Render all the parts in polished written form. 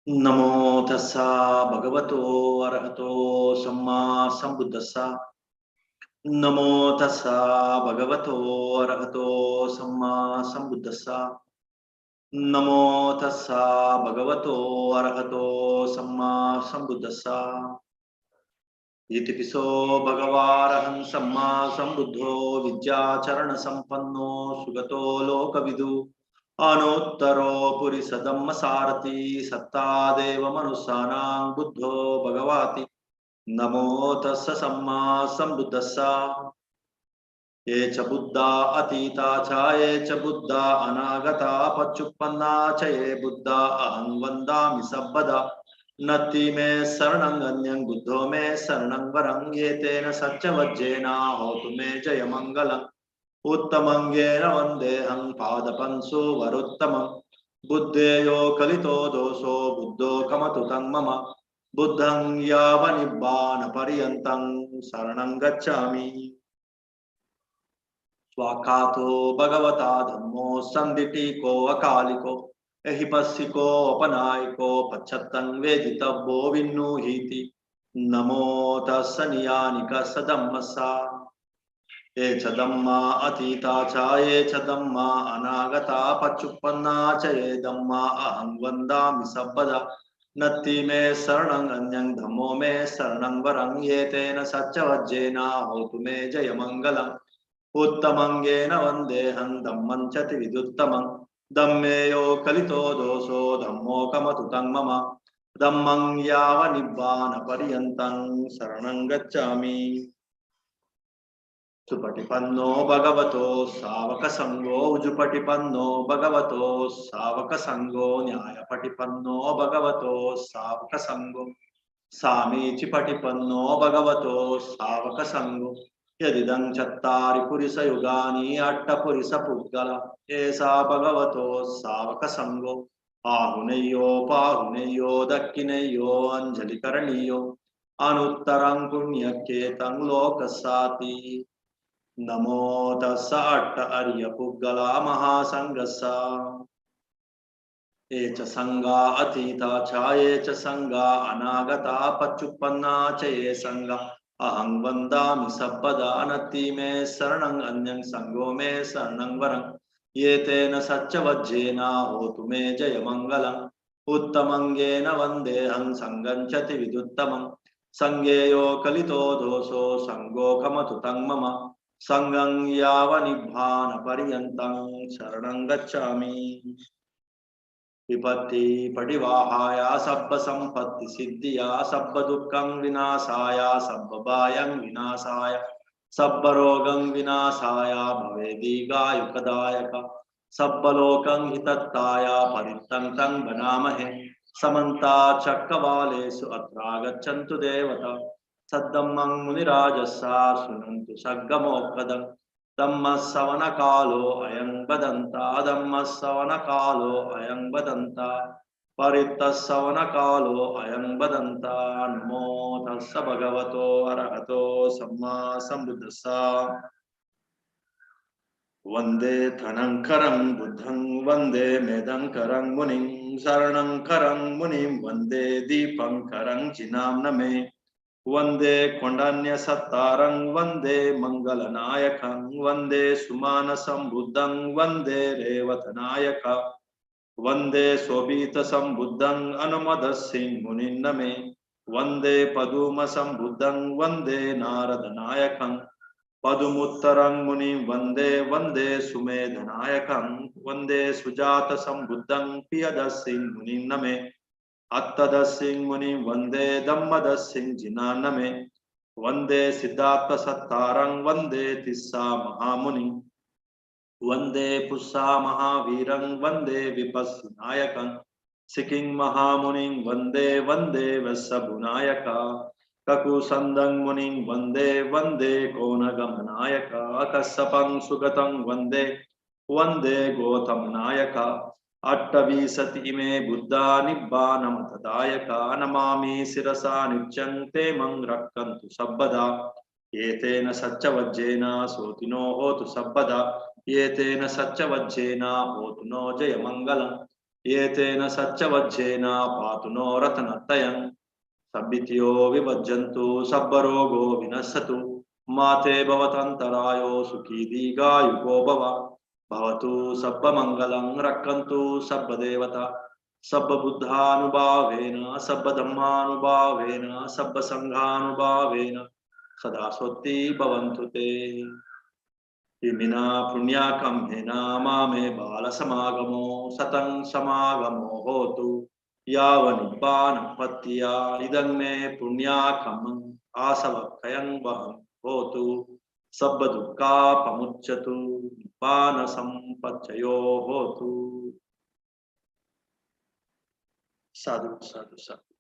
नमो तस्सा भगवतो अरहतो सम्मा संबुद्धस्सा। नमो तस्सा भगवतो अरहतो सम्मा संबुद्धस्सा। नमो तस्सा भगवतो अरहतो सम्मा संबुद्धस्सा। इतिपिसो भगवारहं सम्मा संबुद्धो विद्याचरण संपन्नो सुगतो लोकविदु अनुत्तरो पुरिसदम्म सारथि सत्तादेव मनुष्याणां बुद्धो भगवाति। नमो तस्स सम्मा संबुद्धस्सा। ये च बुद्धा अतीता च ये च बुद्धा अनागता पच्चुपन्ना च ये बुद्धा अहं वन्दामि सर्वदा। नत्ति मे शरणं अन्यं बुद्धो मे शरणं वरं ये तेन सच्चवज्जेना होतु मे जयमङ्गलम्। उत्तमंगेन वन्देऽहं पादपंसो वरोत्तमं। बुद्धेयो कलितो दोषो बुद्धो कमतु तं मम। बुद्धं यावनिब्बानपर्यन्तं शरणं गच्छामि। स्वाखातो भगवता धम्मो संदिटिको अकालिको एहिपस्सिको अपनायको पच्छत्तं वेदितव्यो विन्नुहीति। नमो तस्स नियानिकस्स धम्मस्सा। ये च धम्मा अतीता च ये च धम्मा अनागता पच्चुपन्ना च ये धम्मा अहं वन्दामि सर्वदा। नत्ति मे शरणं अन्यं धम्मो मे शरणं वरं ये तेन सच्चवज्जेना होतु मे जयमङ्गलम्। उत्तमंगेन वन्देऽहं धम्मं च विदुत्तमं। धम्मे यो कलितो दोषो धम्मो कमतु तं मम। धम्मं यावनिब्बानपर्यन्तं शरणं गच्छामि। सुपटिपन्नो भगवतो सावक संगो उजुपटिपन्नो भगवतो सावक संगो न्यायपटिपन्नो भगवतो सावक संगो सामीचि पटिपन्नो भगवतो सावक संगो। यदिदं चत्तारि पुरिसयुगानि अट्टपुरिसपुद्गल एषा भगवतो सावक संगो। आहुनेयो पाहुनेयो दक्षिणेयो अंजलिकरणीयो अनुत्तरं पुण्यकेतं लोकसाति। नमो तस्स अट्ट अर्य पुद्गला महासंगस्सा। ये च संगा अतीता च ये च संगा अनागता पच्चुपन्ना च ये संगा अहं वन्दामि सर्वदा। नत्ति मे शरणं अन्यं संगो मे शरणं वरं ये तेन सच्चवज्जेना होतु मे जयमङ्गलम्। उत्तमंगेन वन्देऽहं संगं च विदुत्तमं। संगेयो कलितो दोषो संगो कमतु तं मम। संगं यावनिब्बानपर्यन्तं शरणं गच्छामि। विपत्ति पटिवाहाय सब्ब संपत्ति सिद्धिया सब्ब दुःखं विनाशाय सब्ब भयं विनाशाय सब्ब रोगं विनाशाय भवे दीर्घायुकदायक सब्ब लोकं हितत्ताय परित्तं तं वनामहे। समन्ता चक्रवालेषु अत्रागच्छन्तु देवता सद्धम्मं मुनिराजस्सा शृण्वन्तु सद्गमोक्तम्। धम्मश्रवण कालो अयं बदन्ता धम्मश्रवण कालो अयं बदन्ता परित्तश्रवण कालो अयं बदन्ता। नमो तस्स भगवतो अरहतो सम्मा संबुद्धस्सा। वन्दे धनङ्करं बुद्धं वन्दे मेदङ्करं मुनिं शरणङ्करं मुनिं वन्दे दीपङ्करं जिनाम्नमे। वन्दे कोण्डन्यसत्तारं वन्दे मङ्गलनायकं वन्दे सुमानसंबुद्धं वन्दे रेवतनायक वन्दे शोभितसंबुद्धं अनुमदस्सिं मुनिन्नमे। वन्दे पदुमसंबुद्धं वन्दे नारदनायकं पदुमुत्तरं मुनिं वन्दे वन्दे सुमेधनायकं वन्दे सुजातसंबुद्धं प्रियदस्सिं मुनिन्नमे। अत्तदस्सिं मुनिं वन्दे धम्मदस्सिं जिनान्नमे। वन्दे सिद्धार्थसत्तारं वन्दे तिस्सा महामुनिं वन्दे पुस्सा महावीरं वन्दे विपस्सिनायकं सिकिं महामुनिं वन्दे वन्दे वत्सभुनायक ककुसन्दं मुनिं वन्दे वन्दे कोनगमनायक कश्यपं सुगतं वन्दे वन्दे गौतमनायक। अट्टविंशति इमे बुद्धा निब्बानमतदायका नमामि शिरसा नित्यं ते मं रक्षन्तु सर्वदा। एतेन सच्चवज्जेन सोतिनो होतु सर्वदा ये तेन सच्चवज्जेन होतु no जयमङ्गलम्। Yetena Satchavajjena Patuno Ratanatayam Sabityo Vibhajantu Sabbarogo Vinasatu Mate Bhavatantarayo Sukhi Diga Yugo Bhava Bhavatu Sabba Mangalam Rakkantu Sabba Devata Sabba Buddhanubhavena Sabba Dhammanubhavena Sabba Sanghanubhavena Sada Swati Bhavantu Te Imina Punyakam Hena Mame Bala Samagamo Satang Samagamo Hotu Yavanibana Patya Idame Punyakam Asavakayang Baham Hotu Sabbaduka Pamuchatu Nipana Sampachayo Hotu. Sadhu, sadhu, sadhu.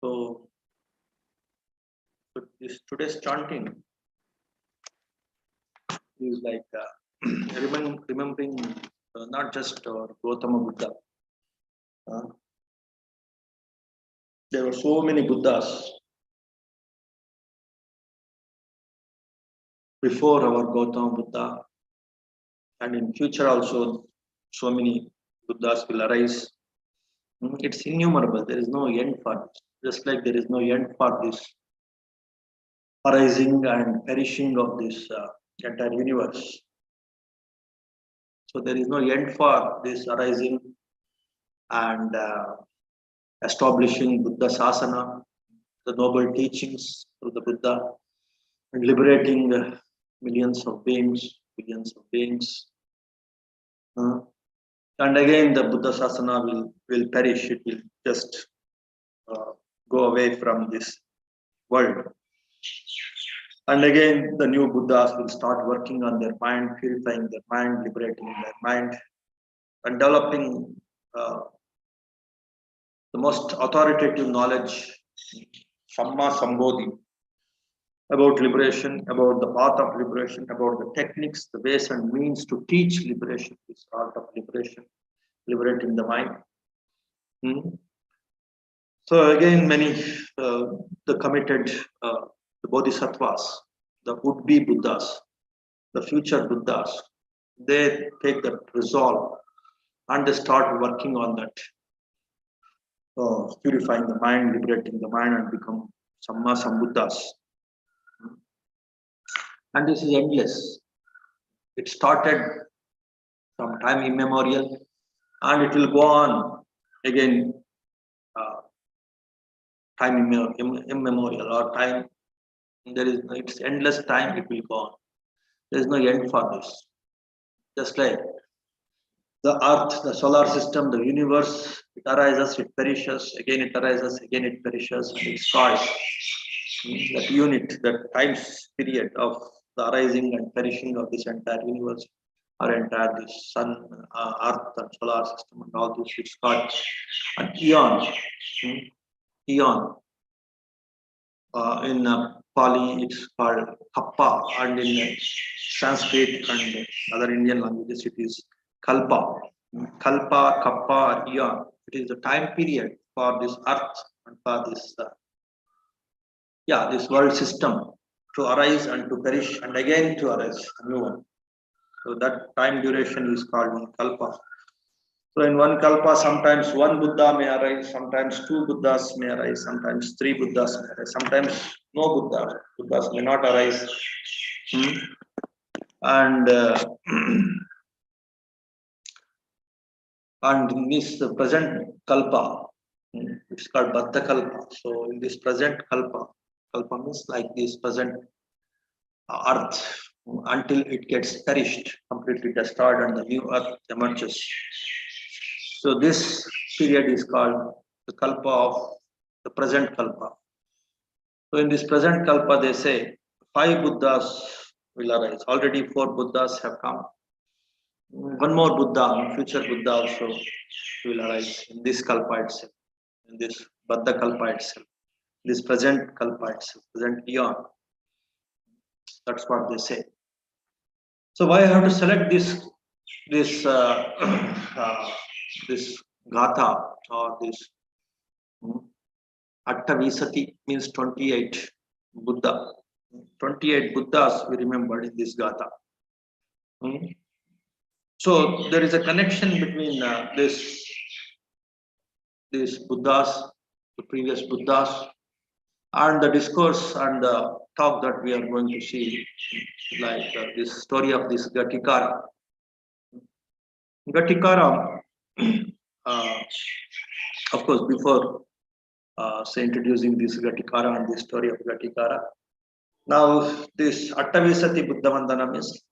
So, this today's chanting is like remembering not just Gautama Buddha. There were so many Buddhas before our Gautama Buddha, and in future also so many Buddhas will arise. It's innumerable. There is no end for this. Just like there is no end for this arising and perishing of this entire universe. So there is no end for this arising and establishing Buddha Sasana, the noble teachings of the Buddha, and liberating millions of beings, billions of beings. And again, the Buddha Sasana will perish. It will just go away from this world. And again, the new Buddhas will start working on their mind, purifying their mind, liberating their mind, and developing the most authoritative knowledge, Samma Sambodhi, about liberation, about the path of liberation, about the techniques, the ways and means to teach liberation, this art of liberation, liberating the mind. So again, many the committed the bodhisattvas, the would-be Buddhas, the future Buddhas, they take that resolve and they start working on that, purifying the mind, liberating the mind, and become Samma Sambuddhas. And this is endless. It started from time immemorial, and it will go on again, time immemorial or time. It's endless time. It will go on. There is no end for this. Just like the earth, the solar system, the universe, it arises, it perishes, again it arises, again it perishes, and it's called that unit, that time period of the arising and perishing of this entire universe, or entire this sun, earth, and solar system, and all this, it's called an eon. Eon. In Pali, it's called Kappa, and in Sanskrit and other Indian languages, it is Kalpa. Kalpa, Kappa, Eon. It is the time period for this earth and for this, this world system to arise and to perish, and again to arise, a new one. So that time duration is called one Kalpa. So in one Kalpa, sometimes one Buddha may arise, sometimes two Buddhas may arise, sometimes three Buddhas may arise, sometimes no Buddhas may not arise. And and in this present Kalpa, it's called Baddha Kalpa. So in this present Kalpa, Kalpa means like this present earth, until it gets perished, completely destroyed, and the new earth emerges. So this period is called the Kalpa of the present Kalpa. So in this present Kalpa, they say 5 Buddhas will arise. Already 4 Buddhas have come. One more Buddha, future Buddha also will arise in this Kalpa itself, in this Baddha Kalpa itself, this present Kalpa itself, present Eon. That's what they say. So why I have to select this this Gatha, or this Attavisati, means 28 Buddha. 28 Buddhas we remembered in this Gatha. So there is a connection between these Buddhas, the previous Buddhas, and the discourse and the talk that we are going to see, like this story of this Ghatikara. Ghatikara, uh, of course, before say introducing this Ghatikara and the story of Ghatikara, now this Attavisati Buddha Vandanam is,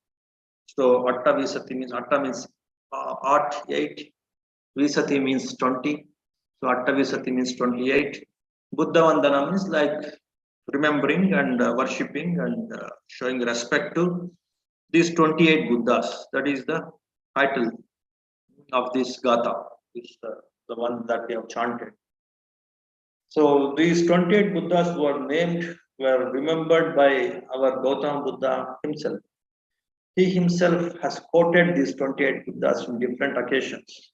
so Attavisati means, Atta means art, 8, Visati means 20, so Attavisati means 28. Buddha Vandanam is like remembering and worshipping and showing respect to these 28 Buddhas. That is the title of this Gatha, is the one that we have chanted. So these 28 Buddhas were remembered by our Gautama Buddha himself. He himself has quoted these 28 Buddhas in different occasions.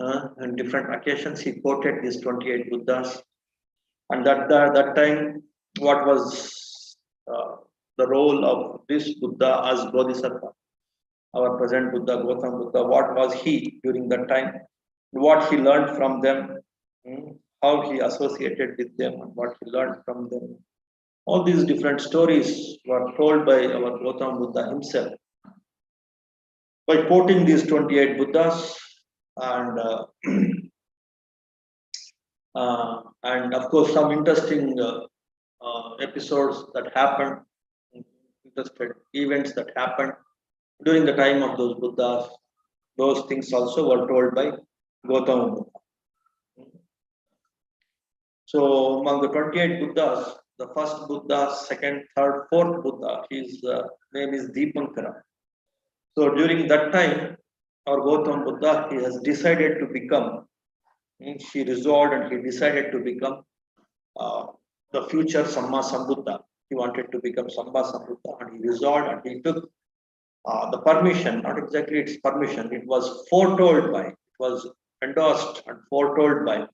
On different occasions, he quoted these 28 Buddhas. And that time, what was the role of this Buddha as Bodhisattva? Our present Buddha, Gautama Buddha, what was he during that time? What he learned from them, how he associated with them, and what he learned from them. All these different stories were told by our Gautama Buddha himself. By quoting these 28 Buddhas and and of course some interesting episodes that happened, interesting events that happened during the time of those Buddhas. Those things also were told by Gautama Buddha. So among the 28 Buddhas, the first Buddha, second, third, fourth Buddha, his name is Deepankara. So during that time, our Gautama Buddha, he has decided to become, he resolved and he decided to become the future Samma Sambuddha. He wanted to become Samma Sambuddha and he resolved and he took the permission, not exactly its permission, it was foretold by, it was endorsed and foretold by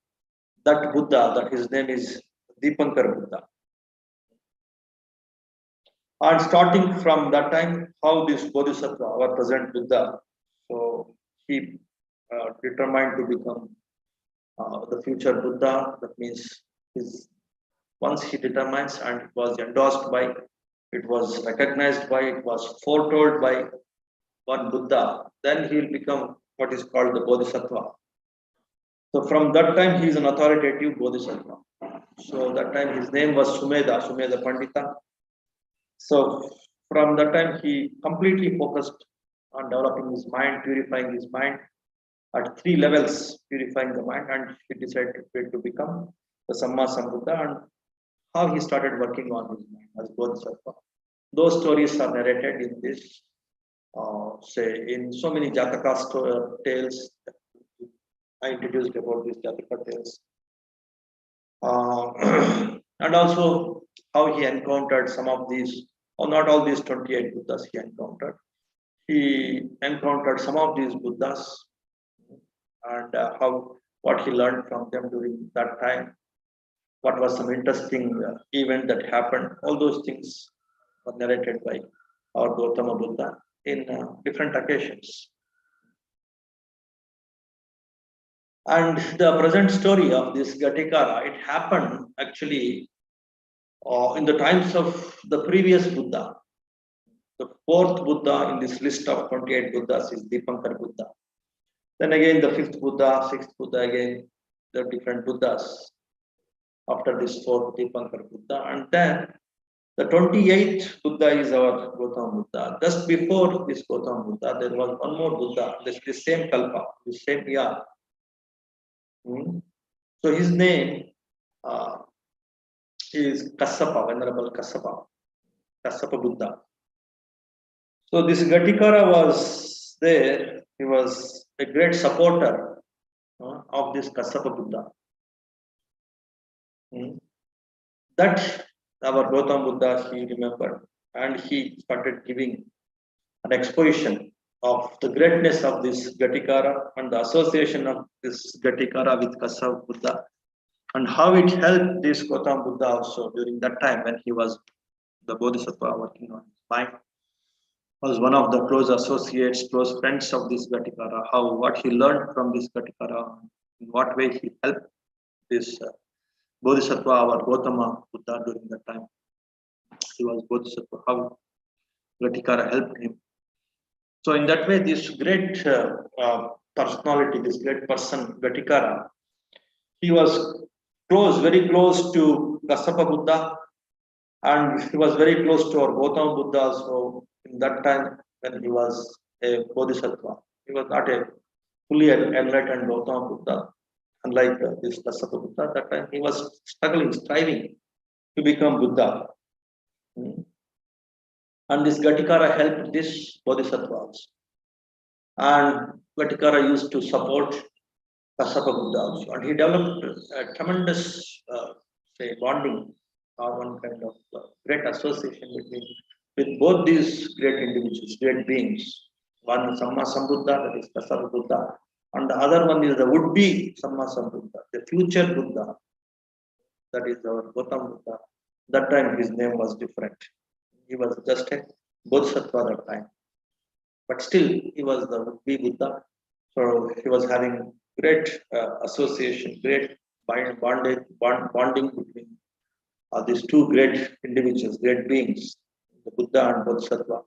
that Buddha, that his name is Deepankara Buddha. And starting from that time, how this Bodhisattva, our present Buddha, so he determined to become the future Buddha. That means once he determines and it was endorsed by, it was recognized by, it was foretold by one Buddha, then he will become what is called the Bodhisattva. So from that time, he is an authoritative Bodhisattva. So that time his name was Sumedha Pandita. So from that time, he completely focused on developing his mind, purifying his mind at 3 levels, purifying the mind, and he decided to become the Samma Sambuddha, and how he started working on his mind as Bodhisattva. Those stories are narrated in this, say, in so many Jataka tales. I introduced about these Jataka tales. And also how he encountered some of these, or not all these 28 Buddhas he encountered. He encountered some of these Buddhas and what he learned from them during that time. What was some interesting event that happened. All those things were narrated by our Gautama Buddha in different occasions. And the present story of this Ghatikara, it happened actually in the times of the previous Buddha. The 4th Buddha in this list of 28 Buddhas is Deepankara Buddha. Then again the 5th Buddha, 6th Buddha, again the different Buddhas after this 4th Deepankara Buddha. And then the 28th Buddha is our Gautama Buddha. Just before this Gautama Buddha, there was one more Buddha, this same Kalpa, this same year. So his name is Kassapa, Venerable Kassapa Buddha. So this Ghatikara was there. He was a great supporter of this Kassapa Buddha. That our Gautama Buddha, he remembered, and he started giving an exposition of the greatness of this Ghatikara and the association of this Ghatikara with Kassapa Buddha, and how it helped this Gautama Buddha also during that time when he was the Bodhisattva working on his mind. was one of the close associates, close friends of this Ghatikara. What he learned from this Ghatikara, in what way he helped this Bodhisattva or Gautama Buddha during that time. He was Bodhisattva. How Ghatikara helped him. So in that way, this great personality, this great person, Ghatikara, he was close, very close to Kassapa Buddha, and he was very close to our Gautama Buddha. So in that time, when he was a Bodhisattva, he was not a fully enlightened Gautama Buddha. Unlike this Kassapa Buddha, that time he was struggling, striving to become Buddha. And this Ghatikara helped this Bodhisattvas. And Ghatikara used to support Kassapa Buddha also. And he developed a tremendous bonding or one kind of great association with both these great individuals, great beings. One Samma Sambuddha, that is Kassapa Buddha, and the other one is the would-be Samma Sambuddha, the future Buddha, that is our Gautama Buddha. That time his name was different. He was just a Bodhisattva that time. But still, he was the would-be Buddha. So he was having great association, great bonding between these two great individuals, great beings, the Buddha and Bodhisattva.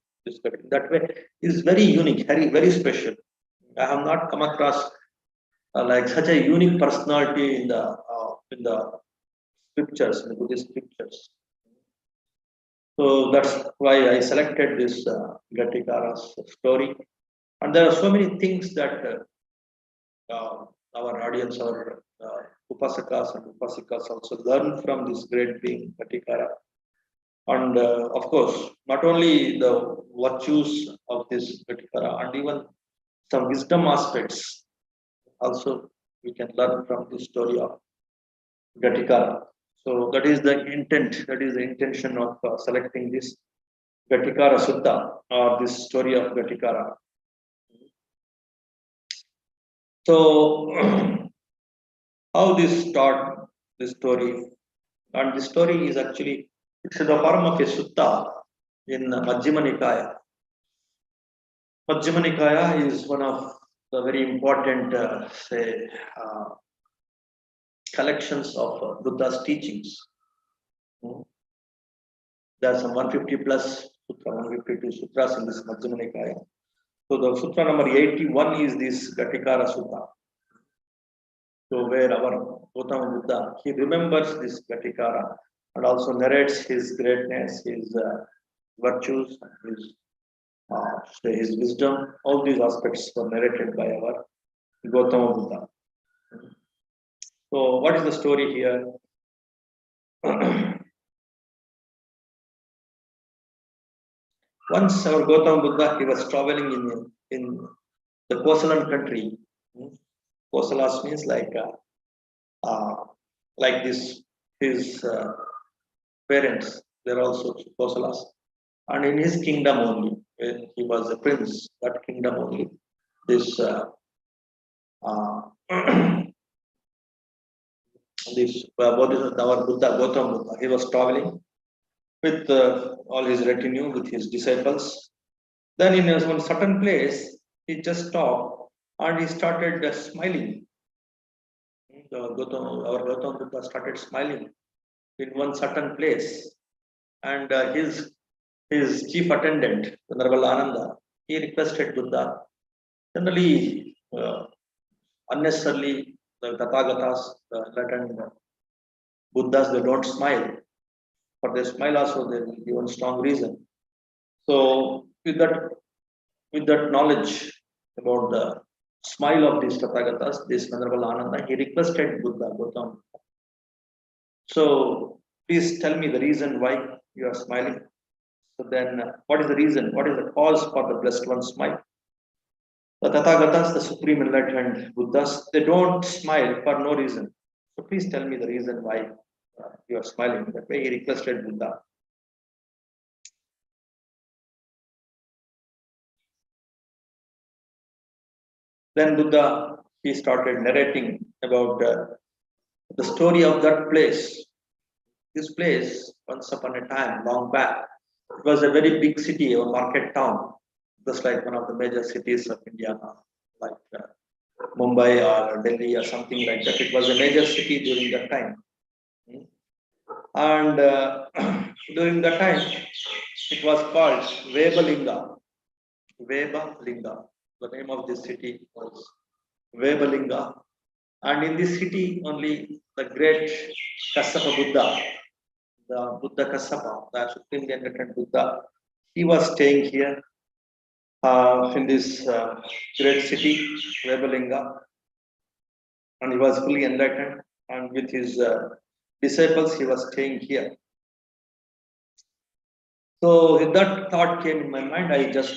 That way is very unique, very special. I have not come across like such a unique personality in the scriptures, in the Buddhist scriptures. So that's why I selected this Ghatikara's story. And there are so many things that our audience, our Upasakas and Upasikas also learn from this great being, Ghatikara. And of course, not only the virtues of this Ghatikara, and even some wisdom aspects also we can learn from the story of Ghatikara. So that is the intent, that is the intention of selecting this Ghatikara Sutta, or this story of Ghatikara. So how this start, this story, and this story is actually, it's in the form of a sutta in Majjhima Nikaya. Majjhima Nikaya is one of the very important, collections of Buddha's teachings. There are some 150 plus sutra, 152 sutras in this Majjhima Nikaya. So the sutra number 81 is this Ghatikara Sutta. So where our Gautama Buddha, he remembers this Ghatikara and also narrates his greatness, his virtues, his wisdom. All these aspects were narrated by our Gautama Buddha. So what is the story here? Once our Gautama Buddha, he was traveling in the Kosalan country. Kosalas means like this, his parents, they're also Kosalas. And in his kingdom only, when he was a prince, that kingdom only, this our Buddha, Gautama Buddha, he was traveling with all his retinue, with his disciples. Then in one certain place, he just stopped and he started smiling. Our Gautama Buddha started smiling in one certain place, and his chief attendant, Venerable Ananda, he requested Buddha. Generally, unnecessarily, the Tathagatas, the enlightened Buddhas, they don't smile. For they smile also, they will give one strong reason. So with that knowledge about the smile of these Tathagatas, this Venerable Ananda, he requested Buddha, Gautama. So please tell me the reason why you are smiling. So then, what is the reason? What is the cause for the blessed one's smile? The Tathagatas, the supreme enlightened Buddhas, they don't smile for no reason. So please tell me the reason why you are smiling. That way he requested Buddha. Then Buddha, he started narrating about the story of that place. This place, once upon a time, long back, it was a very big city or market town. just like one of the major cities of India now, like Mumbai or Delhi or something like that. It was a major city during that time. And during that time, it was called Vebalinga. Vebalinga. The name of this city was Vebalinga. And in this city, only the great Kassapa Buddha, the Buddha Kassapa, the supremely enlightened Buddha, he was staying here in this great city, Vebalinga, and he was fully enlightened. And with his disciples, he was staying here. So that thought came in my mind. I just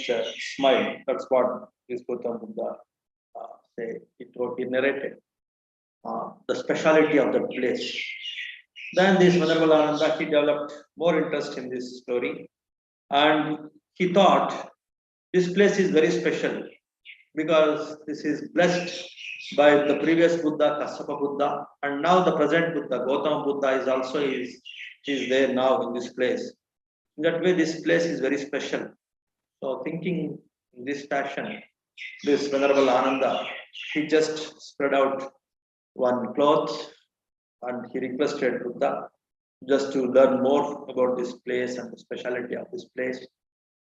smiled. That's what this Gautam Buddha say. He narrated the speciality of the place. Then this Venerable Ananda, he developed more interest in this story, and he thought this place is very special because this is blessed by the previous Buddha, Kassapa Buddha, and now the present Buddha, Gautama Buddha, is also is there now in this place. In that way, this place is very special. So, thinking in this fashion, this Venerable Ananda, he just spread out one cloth and he requested Buddha just to learn more about this place and the speciality of this place,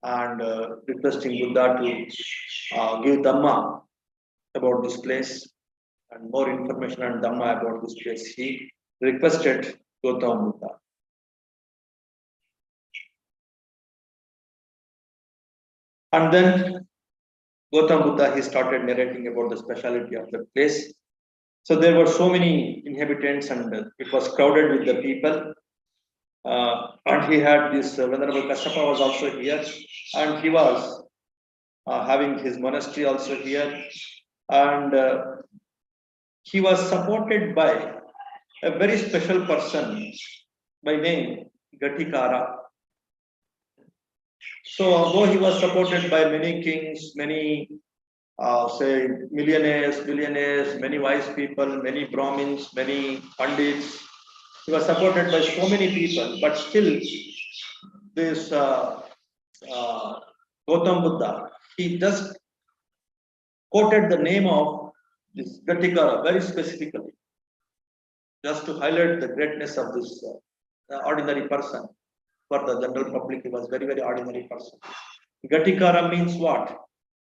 and requesting Buddha to give Dhamma about this place and more information on Dhamma about this place. He requested Gautama Buddha. And then Gautama Buddha, he started narrating about the speciality of the place. So there were so many inhabitants and it was crowded with the people. And he had this Venerable Kassapa was also here, and he was having his monastery also here. And he was supported by a very special person by name Ghatikara. So although he was supported by many kings, many say millionaires, billionaires, many wise people, many Brahmins, many Pandits, he was supported by so many people, but still this Gautam Buddha, he just quoted the name of this Ghatikara very specifically, just to highlight the greatness of this ordinary person. For the general public, he was very, very ordinary person. Ghatikara means what?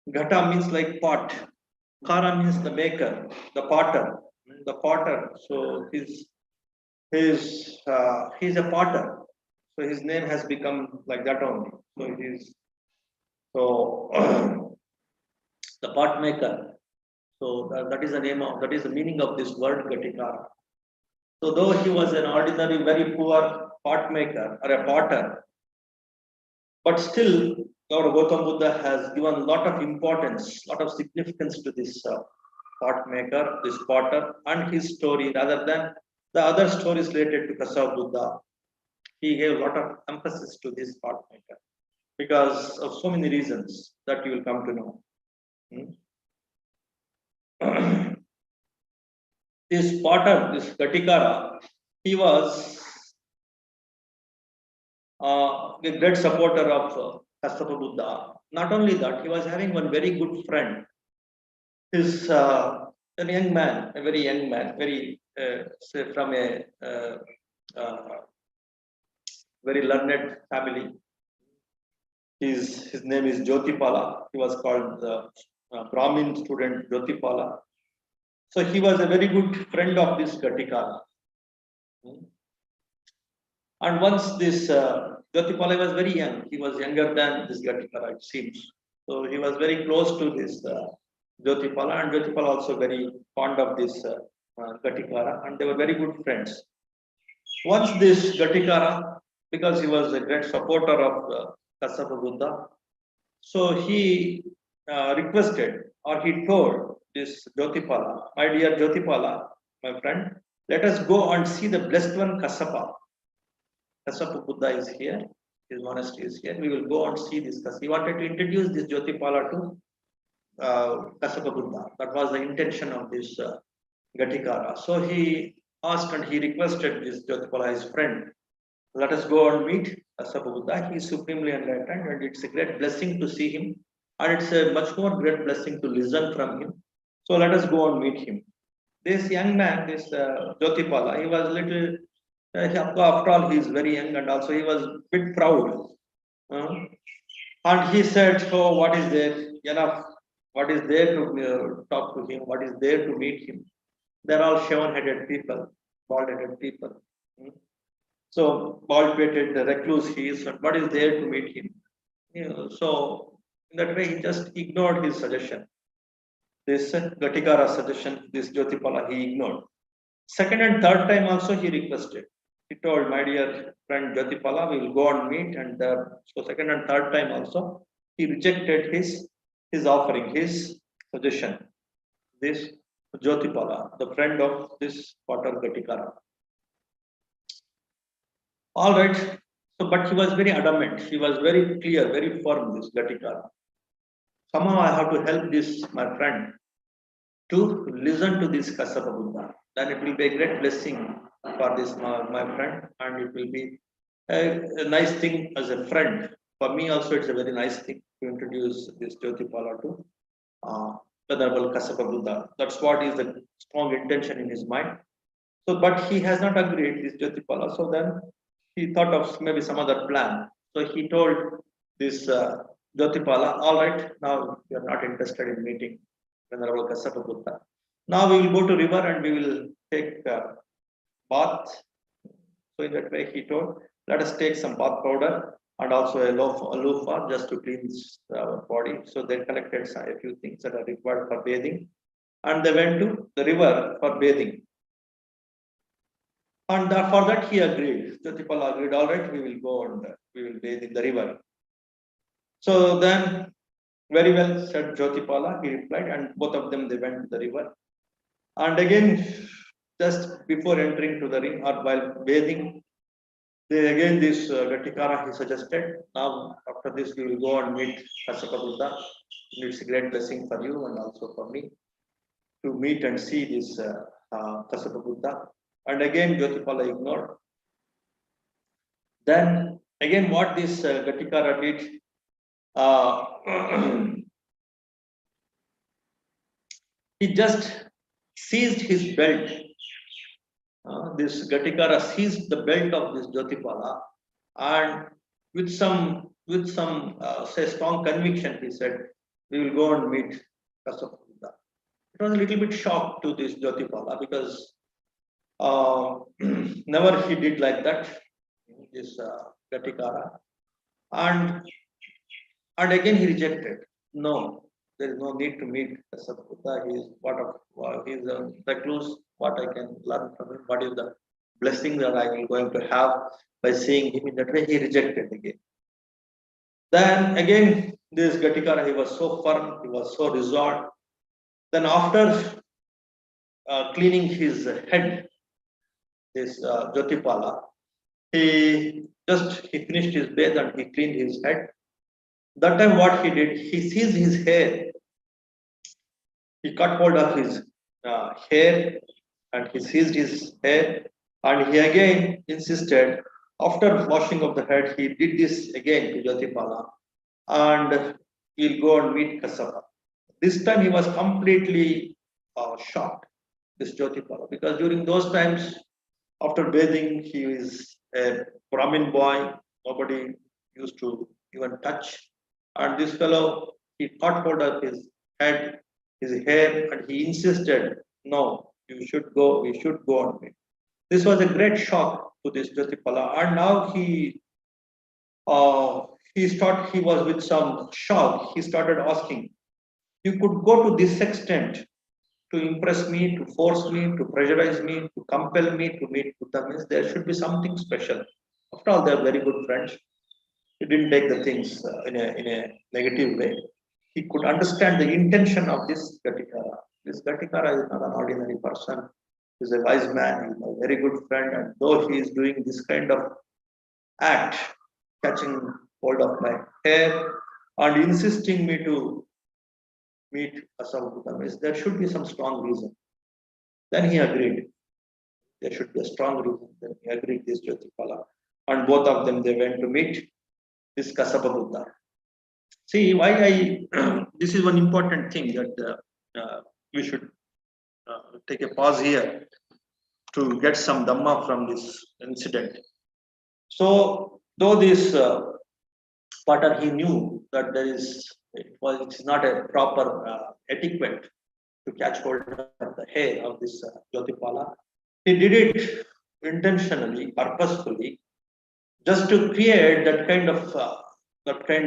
Ghata means like pot. Kara means the maker, the potter. The potter. So he's a potter. So his name has become like that only. So it is the pot maker. So that is the name of, that is the meaning of this word Ghatikara. So though he was an ordinary, very poor pot maker or a potter, but still our Gautama Buddha has given a lot of importance, lot of significance to this pot maker, this potter, and his story rather than the other stories related to Kassapa Buddha. He gave a lot of emphasis to this pot maker because of so many reasons that you will come to know. This potter, this Ghatikara, he was a great supporter of Kassapa Buddha. Not only that, he was having one very good friend. His a young man, a very young man, very say from a very learned family. His name is Jyotipala. He was called the Brahmin Student Jyotipala. So he was a very good friend of this Ghatikara. And once this Jyotipala was very young, he was younger than this Ghatikara, it seems. So he was very close to this Jyotipala, and Jyotipala also very fond of this Ghatikara, and they were very good friends. Once this Ghatikara, because he was a great supporter of Kassapa Buddha, so he requested or he told this Jyotipala, my dear Jyotipala, my friend, let us go and see the blessed one Kassapa. Kassapa Buddha is here, his monastery is here. We will go and see this. He wanted to introduce this Jyotipala to Kassapa Buddha. That was the intention of this Ghatikara. So he asked and he requested this Jyotipala, his friend, let us go and meet Kassapa Buddha. He is supremely enlightened, and it's a great blessing to see him. and it's a much more great blessing to listen from him. So let us go and meet him. This young man, this Jyotipala, he was little, after all, he is very young and also he was a bit proud. Uh, and he said, "Oh, what is there? Enough. What is there to talk to him? What is there to meet him? They're all shaven-headed people, bald-headed people. Hmm. So, bald-headed, the recluse he is, and what is there to meet him? So, in that way, he just ignored his suggestion. This Ghatikara suggestion, this Jyotipala, he ignored. Second and third time also he requested. He told, my dear friend Jyotipala, we will go and meet. And so second and third time also, he rejected his offering, his suggestion. This Jyotipala, the friend of this Potter Ghatikara. All right. So, but he was very adamant. He was very clear, very firm, this Ghatikara. Somehow I have to help this, my friend, to listen to this Kasapa Buddha. Then it will be a great blessing for this, my friend, and it will be a nice thing as a friend. For me also, it's a very nice thing to introduce this Jyotipala to Venerable Kasapa Buddha. That's what is the strong intention in his mind. So, but he has not agreed, this Jyotipala. So then he thought of maybe some other plan. So he told this Jyotipala, all right, now we are not interested in meeting Venerable Kasapa Buddha. Now we will go to river and we will take bath. So in that way he told, let us take some bath powder and also a loofah just to cleanse our body. So they collected a few things that are required for bathing. And they went to the river for bathing. And for that he agreed. Jyotipala agreed, all right, we will go and we will bathe in the river. So then, very well said Jyotipala, he replied, and both of them, they went to the river. And again, just before entering to the ring or while bathing, again this Ghatikara, he suggested, now after this we will go and meet Kasapa Buddha. It's a great blessing for you and also for me to meet and see this Kasapa Buddha. And again, Jyotipala ignored. Then again, what this Ghatikara did, he just seized his belt. This Ghatikara seized the belt of this Jyotipala, and with some say strong conviction, he said, "We will go and meet Kasapa Buddha." It was a little bit shocked to this Jyotipala because never he did like that. This Ghatikara, and again he rejected. No, there is no need to meet Kasapa Buddha. He is he is a recluse. What I can learn from him? What is the blessing that I am going to have by seeing him in that way? He rejected again. Then again, this Ghatikara, he was so firm, he was so resolved. Then after cleaning his head, this Jyotipala, he finished his bath and he cleaned his head. That time what he did, he seized his hair. He cut hold of his hair and he seized his hair, and he again insisted, after washing of the head, he did this again to Jyotipala, and he'll go and meet Kasapa. This time he was completely shocked, this Jyotipala, because during those times, after bathing, he is a Brahmin boy, nobody used to even touch. And this fellow, he caught hold of his head, his hair, and he insisted, no, you should go, we should go on meet. This was a great shock to this Jyotipala, and now he was with some shock. He started asking, you could go to this extent to impress me, to force me, to pressurize me, to compel me to meet Buddha, means there should be something special. After all, they are very good friends. He didn't take the things in a negative way. He could understand the intention of this Ghatikara. This Ghatikara is not an ordinary person. He is a wise man. He is a very good friend. And though he is doing this kind of act, catching hold of my hair and insisting me to meet Kasapa Buddha, there should be some strong reason. Then he agreed. There should be a strong reason. Then he agreed, this Jyotipala. And both of them, they went to meet this Kasapa Buddha. See why I this is one important thing that we should take a pause here to get some dhamma from this incident. So, though this Potter he knew that it is not a proper etiquette to catch hold of the hair of this Jyotipala. He did it intentionally, purposefully, just to create that kind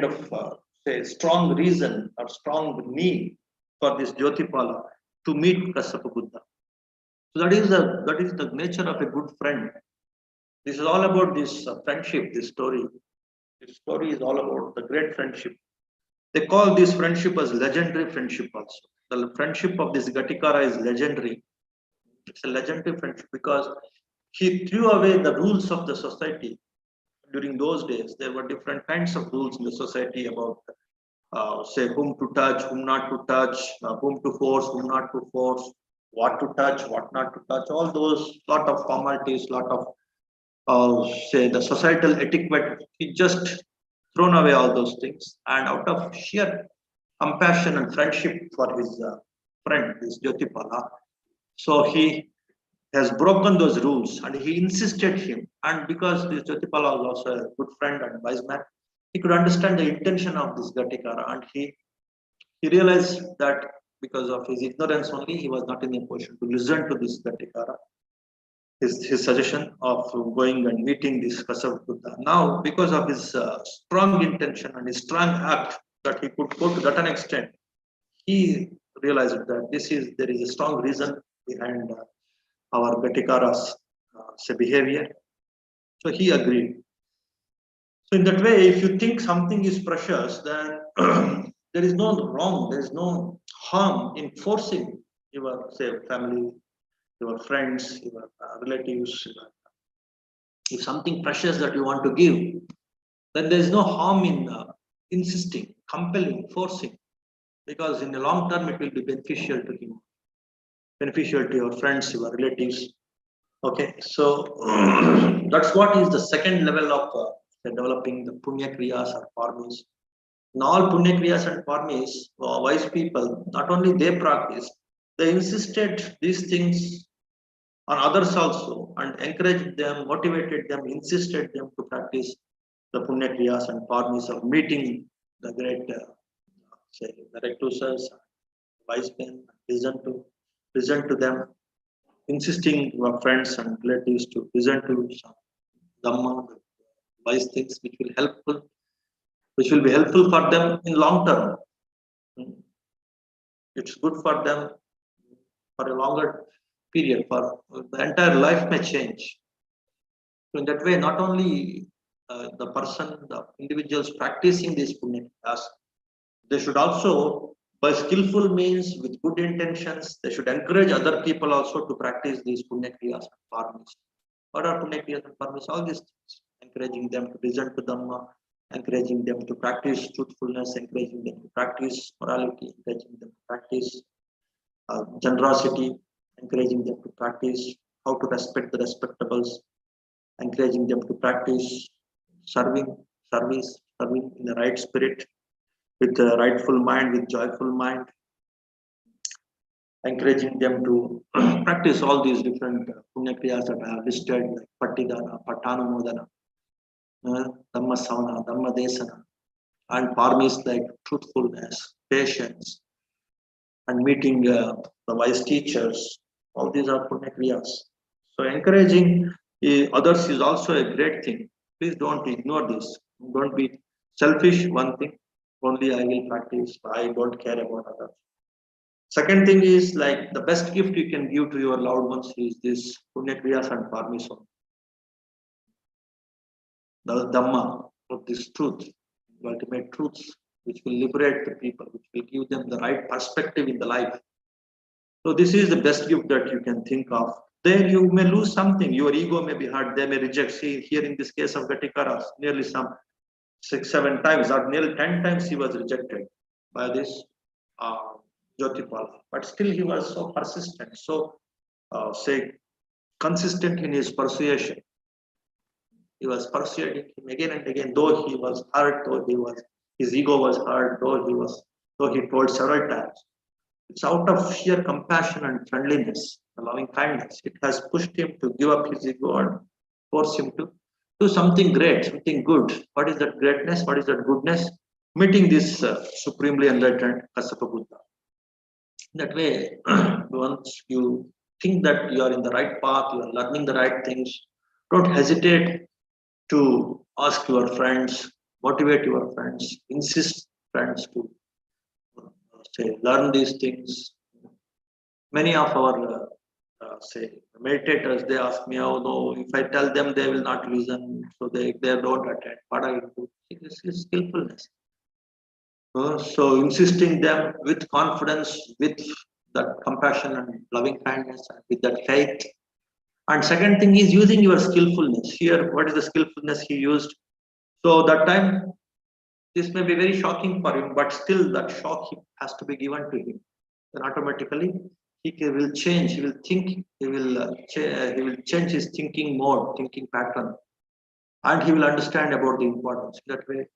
of say strong reason or strong need for this Jyotipala to meet Kassapa Buddha. So that is the nature of a good friend. This is all about this friendship. This story. This story is all about the great friendship. They call this friendship as legendary friendship also. The friendship of this Ghatikara is legendary. It's a legendary friendship because he threw away the rules of the society. During those days, there were different kinds of rules in the society about, say, whom to touch, whom not to touch, whom to force, whom not to force, what to touch, what not to touch. All those lot of formalities, lot of say the societal etiquette. He just thrown away all those things, and out of sheer compassion and friendship for his friend, this Jyotipala, so he has broken those rules and he insisted him. And because this Jyotipala was also a good friend and wise man, he could understand the intention of this Ghatikara, and he realized that because of his ignorance only, he was not in a position to listen to this Ghatikara. His suggestion of going and meeting this Kasava Buddha. Now, because of his strong intention and his strong act that he could go to that an extent, he realized that there is a strong reason behind our Ghatikara's say behavior. So he agreed. So in that way, if you think something is precious, then there is no wrong, there is no harm in forcing your say family, your friends, your relatives. If something precious that you want to give, then there is no harm in insisting, compelling, forcing, because in the long term it will be beneficial to him, beneficial to your friends, your relatives. Okay, so that's what is the second level of developing the punya kriyas or parmis. In all punya kriyas and parmis, wise people not only they practice, they insisted these things on others also and encouraged them, motivated them, insisted them to practice the punya kriyas and parmis of meeting the great, say, the reclusas, wise men, listen to them, insisting your friends and relatives to listen to some dhamma, wise things which will be helpful for them in long term. It's good for them for a longer period, for the entire life may change. So in that way, not only the individuals practicing these punya kriyas, they should also, by skillful means, with good intentions, they should encourage other people also to practice these punya kriyas and parmis. What are punya kriyas and parmis? All these things, encouraging them to listen to Dhamma, encouraging them to practice truthfulness, encouraging them to practice morality, encouraging them to practice generosity, encouraging them to practice how to respect the respectables, encouraging them to practice serving in the right spirit, with a rightful mind, with joyful mind, encouraging them to practice all these different punya kriyas that I have listed, like Pattidana, Pattanamodana, Dhamma Savana, Dhamma Desana, and parmis like truthfulness, patience, and meeting the wise teachers. All these are punya kriyas. So encouraging others is also a great thing. Please don't ignore this. Don't be selfish. One thing, only I will practice. I don't care about others. Second thing is, like, the best gift you can give to your loved ones is this punya kriyas and parmiso. The Dhamma of this truth, the ultimate truths, which will liberate the people, which will give them the right perspective in the life. So this is the best gift that you can think of. Then you may lose something. Your ego may be hurt. They may reject. See, here in this case of Ghatikara, nearly some 6-7 times, or nearly 10 times he was rejected by this Jyotipala. But still he was so persistent, so say consistent in his persuasion. He was persuading him again and again, though he was hurt, though he was His ego was hurt, though he told several times. It's out of sheer compassion and friendliness, loving kindness. It has pushed him to give up his ego and force him to do something great, something good. What is that greatness? What is that goodness? Meeting this supremely enlightened Kassapa Buddha. That way, once you think that you are in the right path, you are learning the right things, don't hesitate to ask your friends, motivate your friends, insist friends to say learn these things. Many of our say meditators, they ask me, oh no, if I tell them they will not listen, so they don't attend. What I do? This is skillfulness. So insisting them with confidence, with that compassion and loving kindness, and with that faith. And second thing is using your skillfulness. Here, what is the skillfulness he used? So that time, this may be very shocking for him, but still that shock has to be given to him. Then automatically he will change. He will think. He will change his thinking mode, thinking pattern, and he will understand about the importance. That way,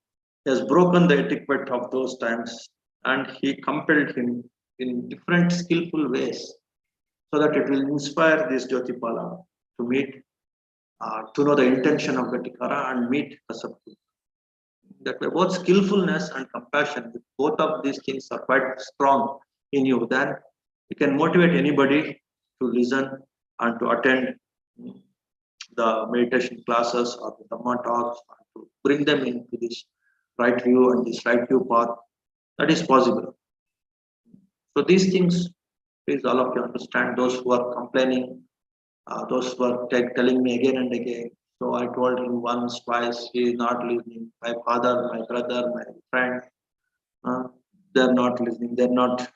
he has broken the etiquette of those times, and he compelled him in different skillful ways, so that it will inspire this Jyotipala to meet, to know the intention of Ghatikara and meet Kasapa. That way, both skillfulness and compassion, if both of these things are quite strong in you, then you can motivate anybody to listen and to attend the meditation classes or the Dhamma talks, and to bring them into this right view and this right view path. That is possible. So these things, please all of you understand. Those who are complaining, those who are telling me again and again, so I told him once, twice, he is not listening. My father, my brother, my friend, they're not listening. They're not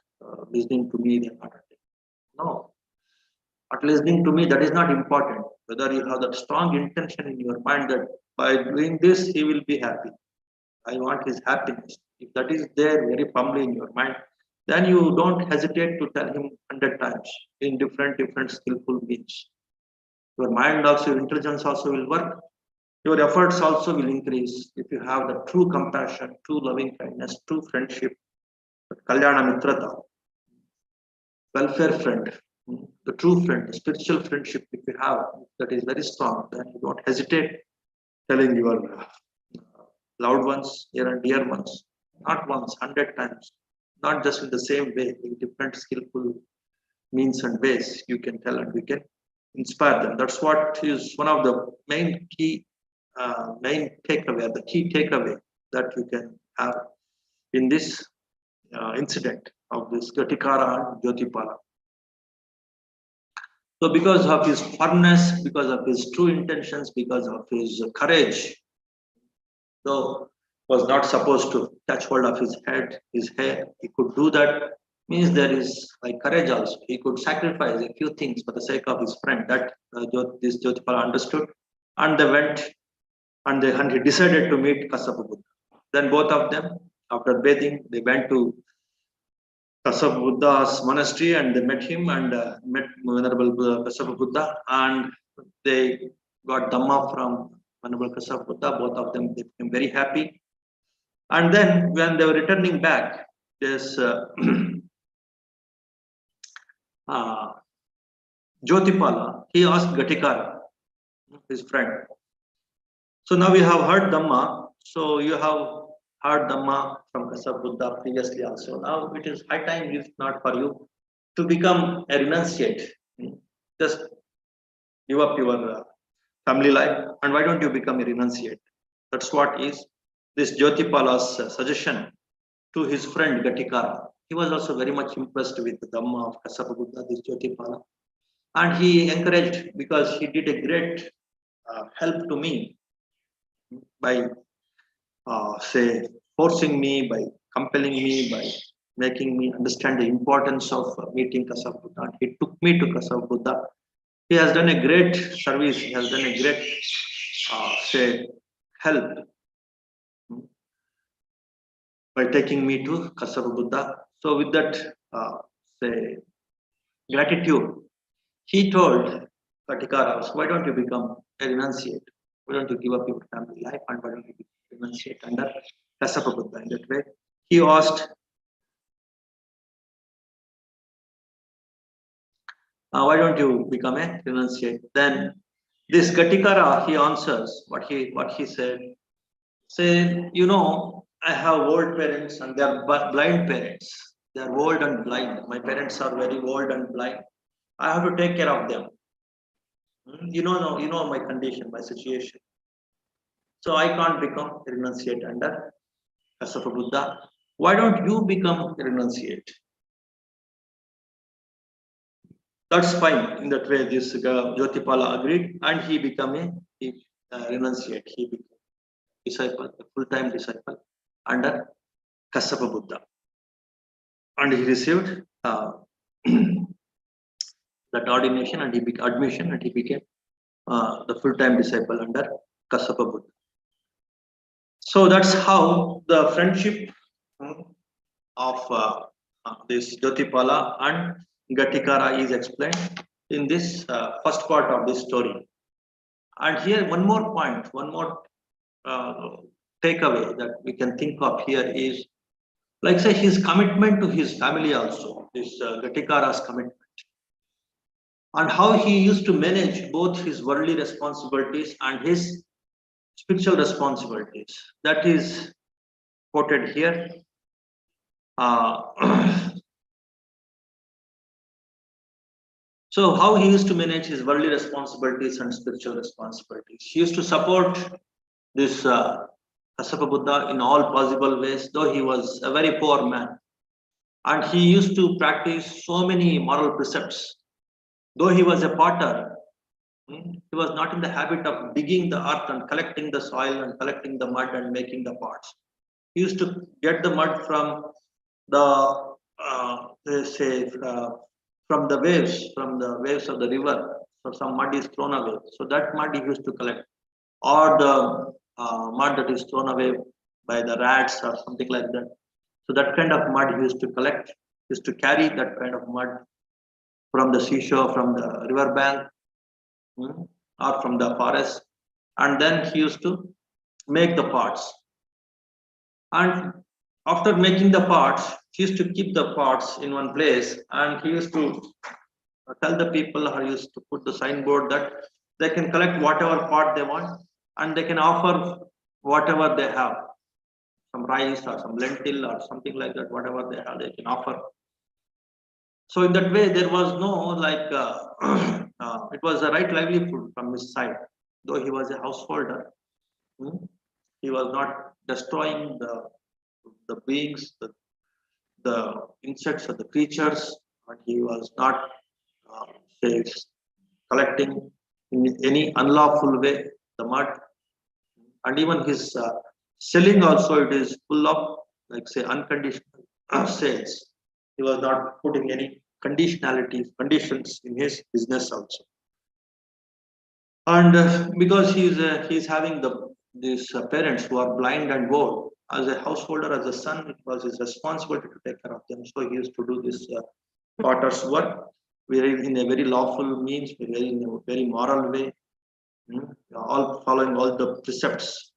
listening to me. They're not attending. No, not listening to me, that is not important. Whether you have that strong intention in your mind that by doing this, he will be happy. I want his happiness. If that is there very firmly in your mind, then you don't hesitate to tell him 100 times in different skillful means. Your mind also, your intelligence also will work. Your efforts also will increase if you have the true compassion, true loving kindness, true friendship, Kalyana Mitrata, welfare friend, the true friend, the spiritual friendship. If you have that is very strong, then you don't hesitate telling your loved ones, near and dear ones, not once, 100 times, not just in the same way, in different skillful means and ways you can tell and we can inspire them. That's what is one of the main takeaway, the key takeaway that you can have in this incident of this Ghatikara and Jyotipala. So because of his firmness, because of his true intentions, because of his courage, though was not supposed to touch hold of his head, his hair, he could do that. Means there is like courage also. He could sacrifice a few things for the sake of his friend. That this Jyotipala understood, and they went, and he decided to meet Kassapa Buddha. Then both of them, after bathing, they went to Kassapa Buddha's monastery and they met him and met Venerable Kassapa Buddha, and they got Dhamma from Venerable Kassapa Buddha. Both of them, they became very happy. And then when they were returning back, this Jyotipala, he asked Ghatikara, his friend. So now we have heard Dhamma. So you have heard Dhamma from Kassapa Buddha previously also. Now it is high time, if not for you, to become a renunciate. Just give up your family life, and why don't you become a renunciate? That's what is this Jyotipala's suggestion to his friend Ghatikara. He was also very much impressed with the Dhamma of Kassapa Buddha, this Jyotipala. And he encouraged, because he did a great help to me by say forcing me, by compelling me, by making me understand the importance of meeting Kassapa Buddha. And he took me to Kassapa Buddha. He has done a great service. He has done a great say help by taking me to Kassapa Buddha. So with that say gratitude, he told Ghatikara, why don't you become a renunciate? Why don't you give up your family life and why don't you renunciate under Kassapa Buddha? In he asked, why don't you become a renunciate? Then this Ghatikara, he answers what he said. Say, I have old parents and they are blind parents. They are old and blind. My parents are very old and blind. I have to take care of them. You know my condition, my situation. So I can't become a renunciate under Kasapa Buddha. Why don't you become a renunciate? That's fine. In that way, this Jyotipala agreed, and he became a renunciate. He became disciple, a full-time disciple under Kasapa Buddha, and he received that ordination, and he became admission, and he became the full-time disciple under Kasapa Buddha. So that's how the friendship of this Jyotipala and Ghatikara is explained in this first part of this story. And here one more point, one more takeaway that we can think of here is, like say, his commitment to his family also, this Ghatikara's commitment, and how he used to manage both his worldly responsibilities and his spiritual responsibilities. That is quoted here. So how he used to manage his worldly responsibilities and spiritual responsibilities. He used to support this Kasapa Buddha in all possible ways, though he was a very poor man. And he used to practice so many moral precepts. Though he was a potter, he was not in the habit of digging the earth and collecting the soil and collecting the mud and making the pots. He used to get the mud from the from the waves of the river. So some mud is thrown away. So that mud he used to collect, or the mud that is thrown away by the rats or something like that. So that kind of mud he used to collect, used to carry that kind of mud from the seashore, from the river bank, or from the forest, and then he used to make the pots. And after making the pots, he used to keep the pots in one place, and he used to tell the people, or used to put the signboard that they can collect whatever pot they want, and they can offer whatever they have, some rice or some lentil or something like that, whatever they have, they can offer. So in that way, there was no it was a right livelihood from his side. Though he was a householder, he was not destroying the beings, the insects or the creatures, and he was not say, collecting in any unlawful way the mud. And even his selling also, it is full of, like say, unconditional sales. He was not putting any conditions in his business also. And because he's having these parents who are blind and old, as a householder, as a son, it was his responsibility to take care of them. So he used to do this potter's work in a very lawful means, in a very moral way, all following all the precepts,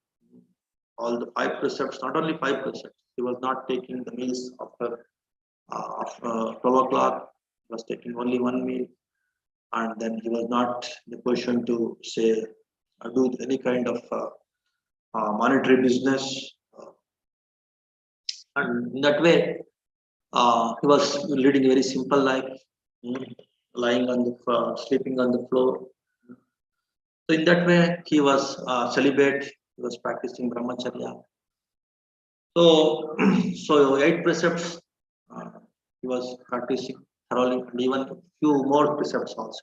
all the 5 precepts, not only 5 precepts. He was not taking the meals after 12 o'clock. He was taking only one meal, and then he was not in a position to say do any kind of monetary business. And in that way, he was leading a very simple life, lying on the sleeping on the floor. So in that way, he was celibate. He was practicing brahmacharya. So, so 8 precepts he was practicing thoroughly, and even a few more precepts also.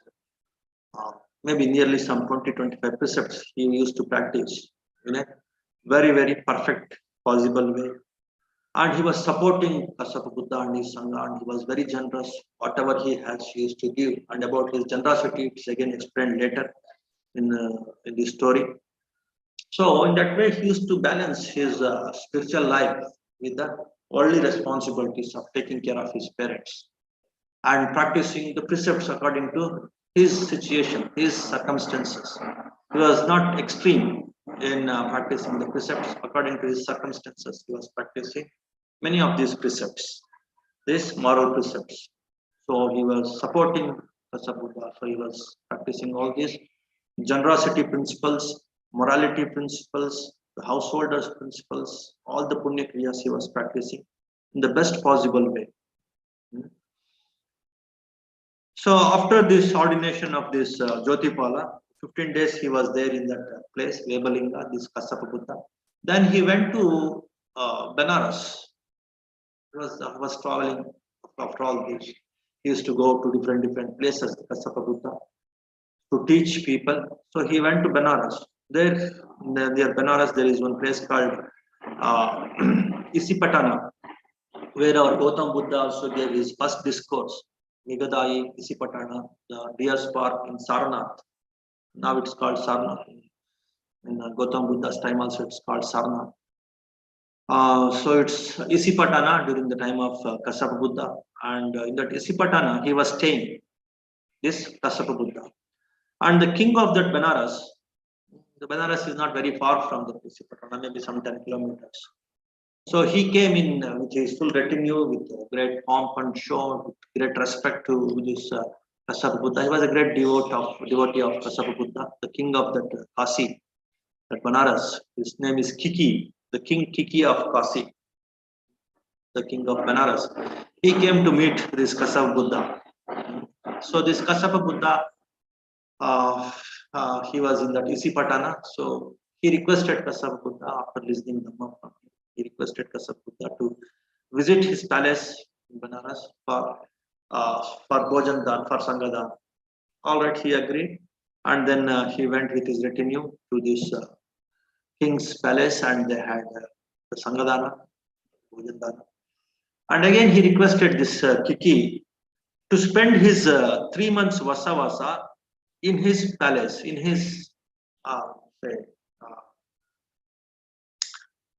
Maybe nearly some 20-25 precepts he used to practice in a very, very perfect possible way. And he was supporting Kasapa Buddha and his Sangha, and he was very generous. Whatever he has, he used to give. And about his generosity, it's again explained later in this story. So in that way, he used to balance his spiritual life with the worldly responsibilities of taking care of his parents and practicing the precepts according to his situation, his circumstances. He was not extreme in practicing the precepts according to his circumstances. He was practicing many of these precepts, these moral precepts. So he was supporting Kasabuddha. So he was practicing all these generosity principles, morality principles, the householders principles, all the punya kriyas he was practicing in the best possible way. So after this ordination of this Jyotipala, 15 days he was there in that place, Vebalinga, this Kasapa Buddha. Then he went to Benares. He was traveling after all this. He used to go to different places, Kasapa Buddha, to teach people. So he went to Benares. There, near Benares, there is one place called Isipatana, where our Gautam Buddha also gave his first discourse. Megadai, Isipatana, the Deer's Park in Sarnath. Now it's called Sarnath. In Gautam Buddha's time also it's called Sarnath. So it's Isipatana during the time of Kasapa Buddha. And in that Isipatana, he was staying, this Kasapa Buddha. And the king of that Benares, the Benares is not very far from the Isipatana, maybe some 10 kilometers. So he came in with his full retinue, with great pomp and show, with great respect to this Kasapa Buddha. He was a great devotee of Kasapa Buddha, the king of that Kasi, that Benares. His name is Kiki, the king Kiki of Kasi, the king of Benares. He came to meet this Kasapa Buddha. So this Kasapa Buddha, he was in that Isipatana. So he requested Kasapa Buddha, after listening to Dhamma from him, he requested Kasapa Buddha to visit his palace in Benares for Bhojan Dan, for Sangadan. All right, he agreed. And then he went with his retinue to this king's palace, and they had the Sangadana, Bhojan Dana. And again he requested this Kiki to spend his 3 months Vasavasa in his palace, in his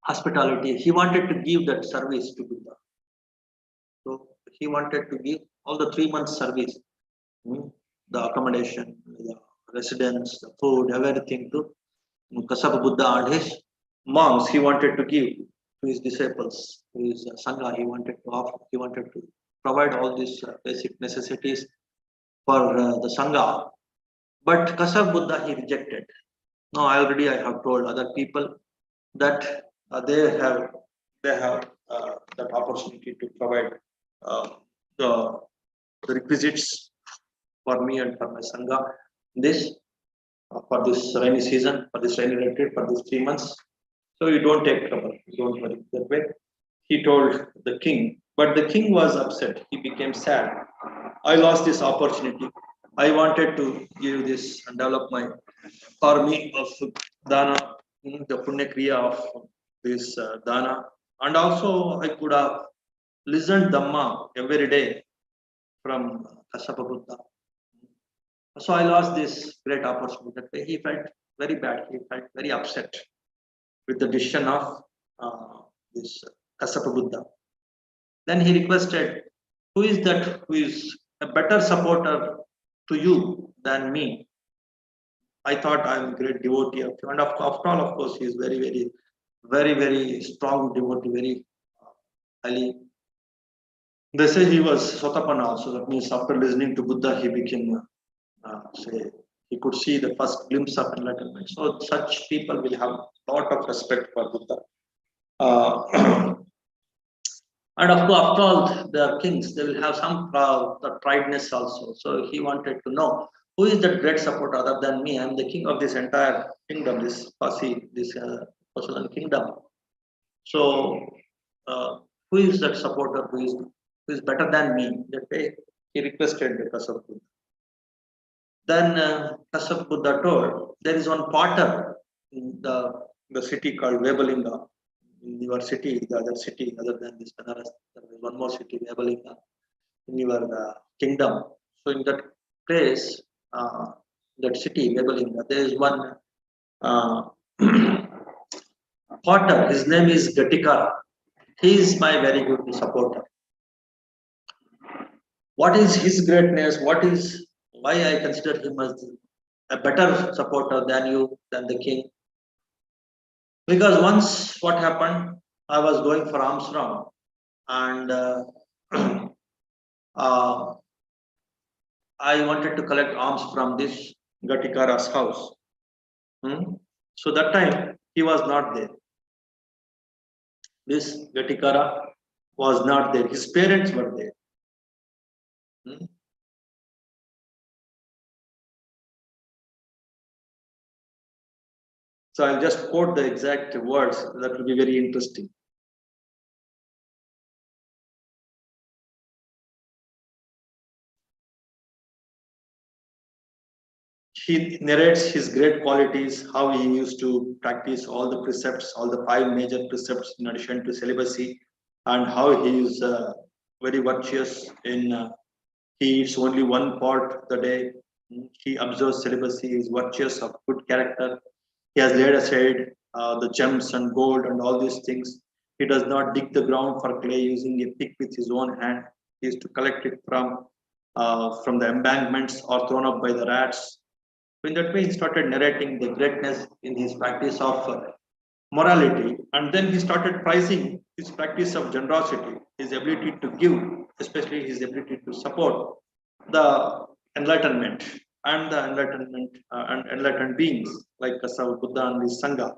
hospitality. He wanted to give that service to Buddha. So he wanted to give all the 3 months service, the accommodation, the residence, the food, everything to Kasapa Buddha and his monks. He wanted to give to his disciples, to his Sangha. He wanted to offer, he wanted to provide all these basic necessities for the Sangha. But Kasapa Buddha he rejected. No, I have told other people that they have that opportunity to provide the requisites for me and for my Sangha. This for this rainy season, for this rainy retreat, for these 3 months. So you don't take trouble, you don't worry that way. He told the king, but the king was upset. He became sad. I lost this opportunity. I wanted to give this and develop my army of Dana, the Punya Kriya of this Dana. And also I could have listened Dhamma every day from Kasapa Buddha. So I lost this great opportunity. That way he felt very bad. He felt very upset with the decision of this Kasapa Buddha. Then he requested, who is that who is a better supporter to you than me? I thought I am a great devotee of you. And after all, of course, he is very strong devotee, very highly. They say he was Sotapana also. That means after listening to Buddha, he became, he could see the first glimpse of enlightenment. So such people will have a lot of respect for Buddha. And of course, after all, they are kings. They will have some prideness also. So he wanted to know, who is that great supporter other than me? I am the king of this entire kingdom, this Pasi, this Kosalan kingdom. So who is that supporter who is better than me? That way he requested the Kasapa Buddha. Then Kasapa Buddha told, there is one potter in the city called Vebalinga. In your city, the other city other than this Benares, there is one more city, Vebalinga, in your kingdom. So in that place, that city, Vebalinga, there is one potter. His name is Ghatikara. He is my very good supporter. What is his greatness? Why I consider him as a better supporter than you, than the king? Because once what happened, I was going for alms round. and uh, I wanted to collect alms from this Ghatikara's house. So that time he was not there. This Ghatikara was not there. His parents were there. So I'll just quote the exact words. That will be very interesting. He narrates his great qualities, how he used to practice all the precepts, all the 5 major precepts in addition to celibacy, and how he is very virtuous in he eats only one pot the day. He observes celibacy, is virtuous of good character. He has laid aside the gems and gold and all these things. He does not dig the ground for clay using a pick with his own hand. He is to collect it from the embankments or thrown up by the rats. In that way, he started narrating the greatness in his practice of morality, and then he started prizing his practice of generosity, his ability to give, especially his ability to support the enlightenment and the enlightened beings like Kasava Buddha and his Sangha,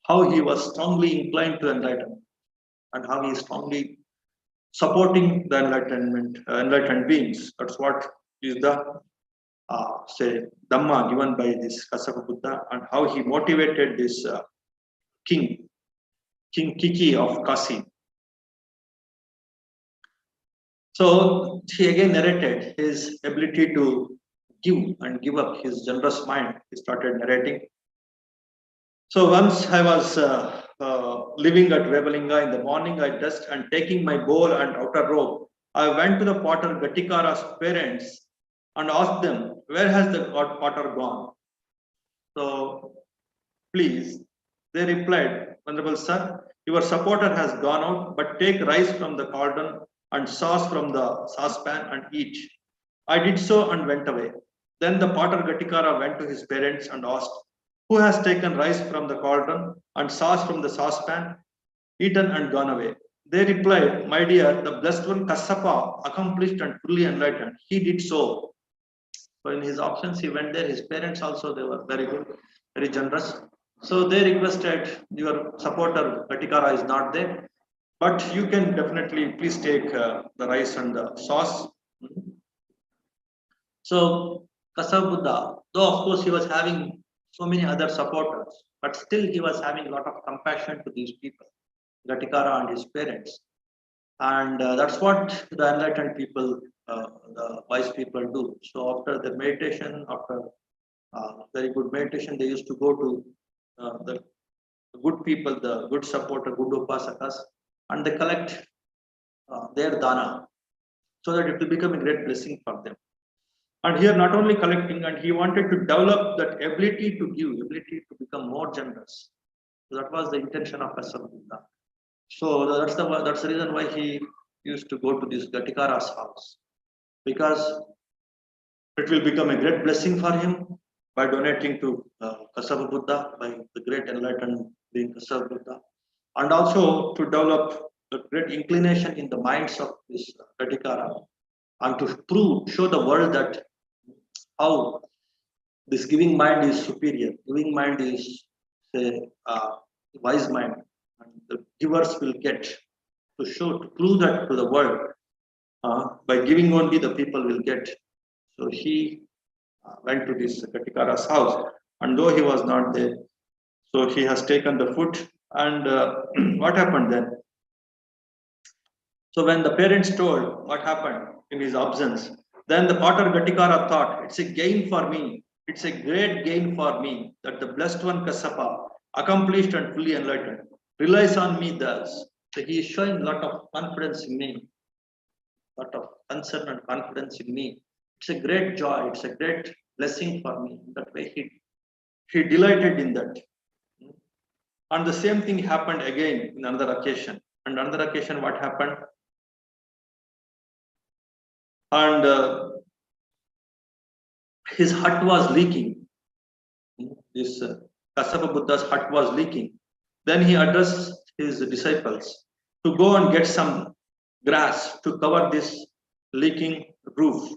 how he was strongly inclined to enlightenment and how he is strongly supporting the enlightened beings. That's what is the say Dhamma given by this Kasava Buddha, and how he motivated this King Kiki of Kasi. So he again narrated his ability to give and give up his generous mind. He started narrating. So once I was living at Vebalinga in the morning, I dressed and taking my bowl and outer robe, I went to the potter Ghatikara's parents and asked them, where has the potter gone? So please, they replied, Venerable Sir, your supporter has gone out, but take rice from the cauldron and sauce from the saucepan and eat. I did so and went away. Then the potter Ghatikara went to his parents and asked, who has taken rice from the cauldron and sauce from the saucepan, eaten and gone away? They replied, my dear, the blessed one Kassapa, accomplished and fully enlightened, he did so. So in his options, he went there. His parents also, they were very good, very generous. So they requested, your supporter Ghatikara is not there, but you can definitely please take the rice and the sauce. So Kasava Buddha, though of course he was having so many other supporters, but still he was having a lot of compassion to these people, Ghatikara and his parents. And that's what the enlightened people, the wise people do. So after the meditation, after very good meditation, they used to go to the good people, the good supporter, good upasakas, and they collect their dana so that it will become a great blessing for them. And here, not only collecting, and he wanted to develop that ability to give, ability to become more generous. So that was the intention of Kasava Buddha. So that's the reason why he used to go to this Ghatikara's house, because it will become a great blessing for him by donating to Kasava Buddha, by the great enlightened being Kasava Buddha, and also to develop a great inclination in the minds of this Ghatikara, and to show the world that how this giving mind is superior. Giving mind is say wise mind, and the givers will get to prove that to the world. By giving only the people will get. So he went to this Ghatikara's house, and though he was not there, so he has taken the food. And what happened then? So when the parents told what happened in his absence, then the potter Ghatikara thought, it's a gain for me. It's a great gain for me that the blessed one Kassapa, accomplished and fully enlightened, relies on me thus. So he is showing a lot of confidence in me, lot of concern and confidence in me. It's a great joy, it's a great blessing for me. That way he delighted in that. And the same thing happened again in another occasion. And another occasion, what happened? And his hut was leaking. This Kasava Buddha's hut was leaking. Then he addressed his disciples to go and get some grass to cover this leaking roof.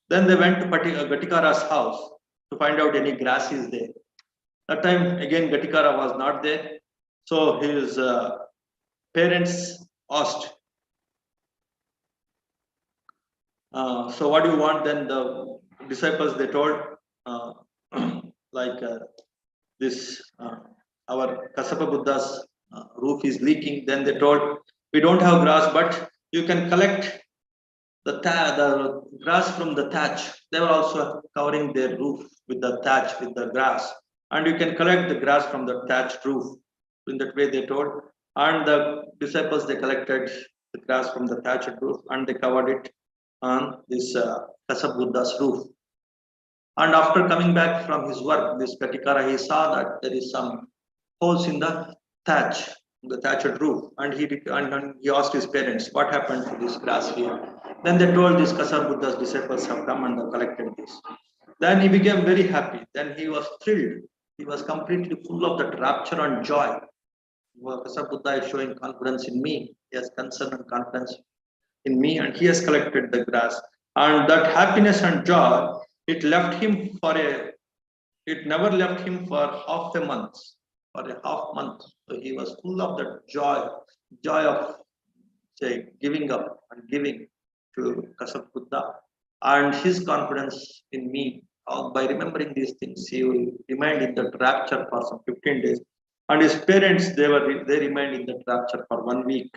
Then they went to Ghatikara's house to find out any grass is there. That time again Ghatikara was not there. So his parents asked, so what do you want? Then the disciples, they told, like this, our Kasapa Buddha's roof is leaking. Then they told, we don't have grass, but you can collect the grass from the thatch. They were also covering their roof with the thatch, with the grass. And you can collect the grass from the thatched roof. In that way they told. And the disciples, they collected the grass from the thatched roof and they covered it on this Kasapa Buddha's roof. And after coming back from his work, this Ghatikara, he saw that there is some holes in the thatch, the thatched roof, and he asked his parents, what happened to this grass here? Then they told this Kasapa Buddha's disciples have come and have collected this. Then he became very happy. Then he was thrilled. He was completely full of that rapture and joy. Kasapa Buddha is showing confidence in me. He has concern and confidence in me, and he has collected the grass. And that happiness and joy, it never left him for half a month, for a half month. So he was full of that joy of, say, giving up and giving to Kasapa Buddha, and his confidence in me. By remembering these things, he will remain in that rapture for some 15 days, and his parents, they remained in that rapture for 1 week.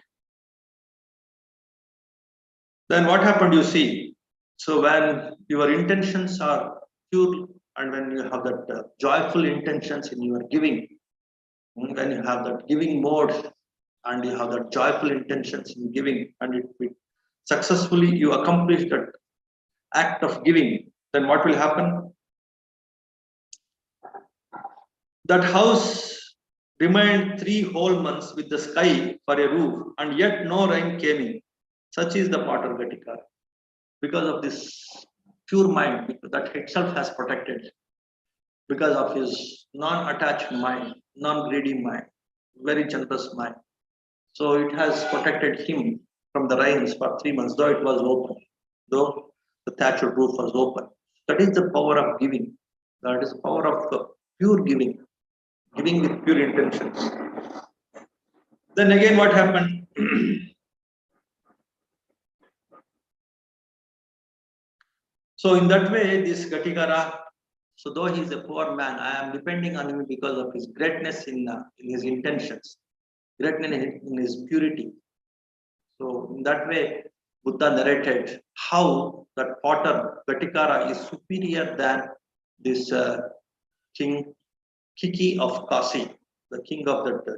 Then what happened, you see? So when your intentions are pure, and when you have that joyful intentions in your giving, when you have that giving mode, and you have that joyful intentions in giving, and it successfully you accomplish that act of giving, then what will happen? That house remained 3 whole months with the sky for a roof, and yet no rain came in. Such is the part of Ghatikara. Because of this pure mind, that itself has protected, because of his non-attached mind, non-greedy mind, very generous mind. So it has protected him from the rains for 3 months, though it was open, though the thatched roof was open. That is the power of giving. That is the power of the pure giving, giving with pure intentions. Then again, what happened? So in that way, this Ghatikara, so though he is a poor man, I am depending on him because of his greatness in his intentions, greatness in his purity. So in that way, Buddha narrated how that potter Ghatikara is superior than this King Kiki of Kasi, the king of that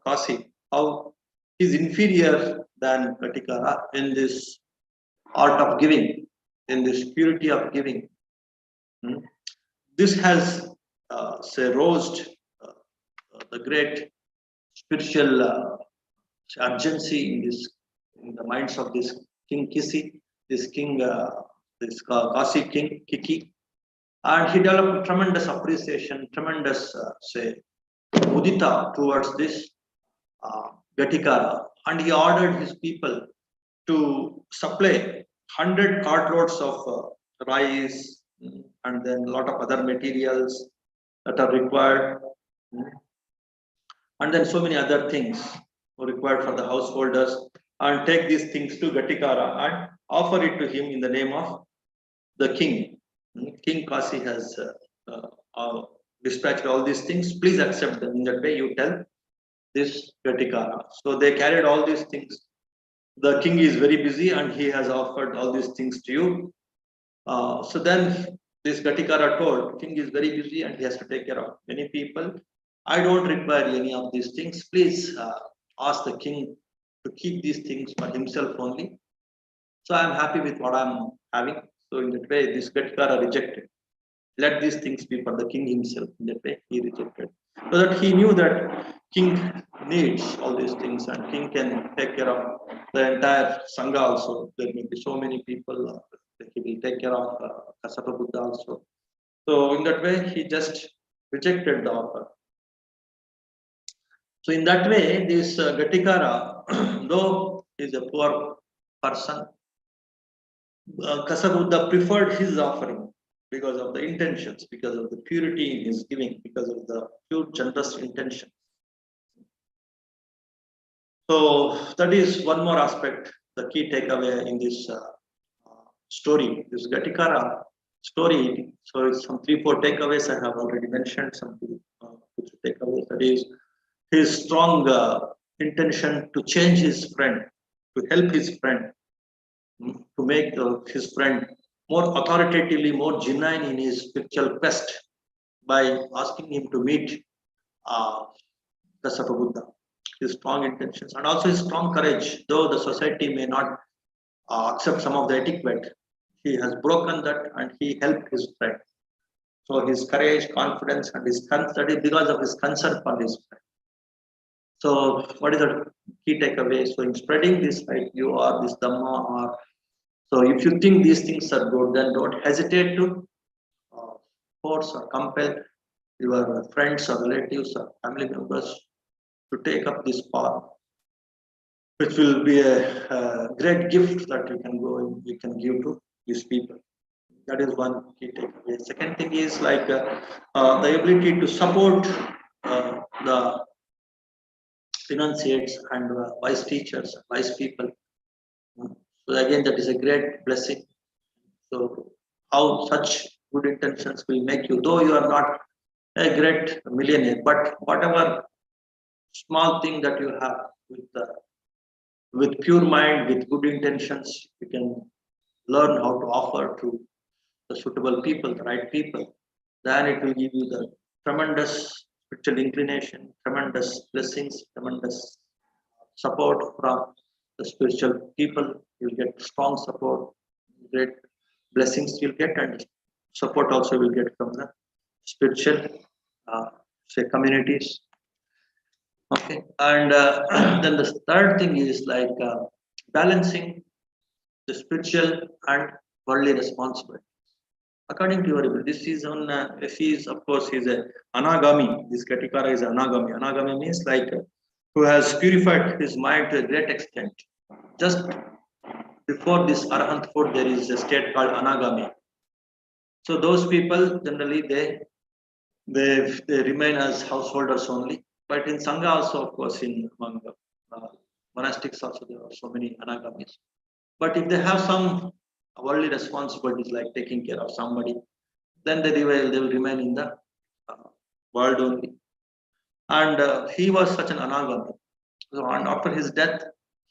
Kasi, how he is inferior than Ghatikara in this art of giving, in this purity of giving. This has, roused the great spiritual urgency in the minds of this King Kisi, this king, this Kasi king Kiki, and he developed tremendous appreciation, tremendous mudita towards this Ghatikara, and he ordered his people to supply 100 cartloads of rice, and then a lot of other materials that are required, and then so many other things were required for the householders, and take these things to Ghatikara and offer it to him in the name of the king. King Kasi has dispatched all these things. Please accept them. In that way, you tell this Ghatikara. So they carried all these things. The king is very busy and he has offered all these things to you. So then this Ghatikara told, king is very busy and he has to take care of many people. I don't require any of these things. Please ask the king to keep these things for himself only. So I am happy with what I am having. So in that way, this Ghatikara rejected. Let these things be for the king himself. In that way, he rejected. So that he knew that king needs all these things and king can take care of the entire Sangha also. There may be so many people that he will take care of Kasapa Buddha also. So in that way, he just rejected the offer. So in that way, this Ghatikara, though he is a poor person. Kasabuddha preferred his offering because of the intentions, because of the purity in his giving, because of the pure generous intention. So that is one more aspect, the key takeaway in this story, this Ghatikara story. So it's some 3-4 takeaways I have already mentioned. Some 2 takeaways. That is his strong intention to change his friend, to help his friend, to make his friend more authoritatively, more genuine in his spiritual quest by asking him to meet the Buddha. His strong intentions and also his strong courage, though the society may not accept some of the etiquette, he has broken that and he helped his friend. So his courage, confidence, and his that is because of his concern for his friend. So what is the key takeaway? So in spreading this you or this Dhamma, or so if you think these things are good, then don't hesitate to force or compel your friends or relatives or family members to take up this path, which will be a great gift that you can give to these people. That is one key takeaway. Second thing is like the ability to support the enunciates and wise teachers, wise people. So again, that is a great blessing. So how such good intentions will make you, though you are not a great millionaire, but whatever small thing that you have with pure mind, with good intentions, you can learn how to offer to the suitable people, the right people. Then it will give you the tremendous spiritual inclination, tremendous blessings, tremendous support from the spiritual people. You'll get strong support, great blessings you'll get, and support also will get from the spiritual say communities. Okay, and then the third thing is like balancing the spiritual and worldly responsibility according to your ability. This is on he is of course he's a anagami. This Ghatikara is anagami. Anagami means like who has purified his mind to a great extent. Just before this arahanthood, there is a state called anagami. So those people generally they remain as householders only. But in Sangha also, of course, in among the monastics also there are so many anagamis. But if they have some worldly responsibilities like taking care of somebody, then they will remain in the world only. And he was such an anagami. So, and after his death,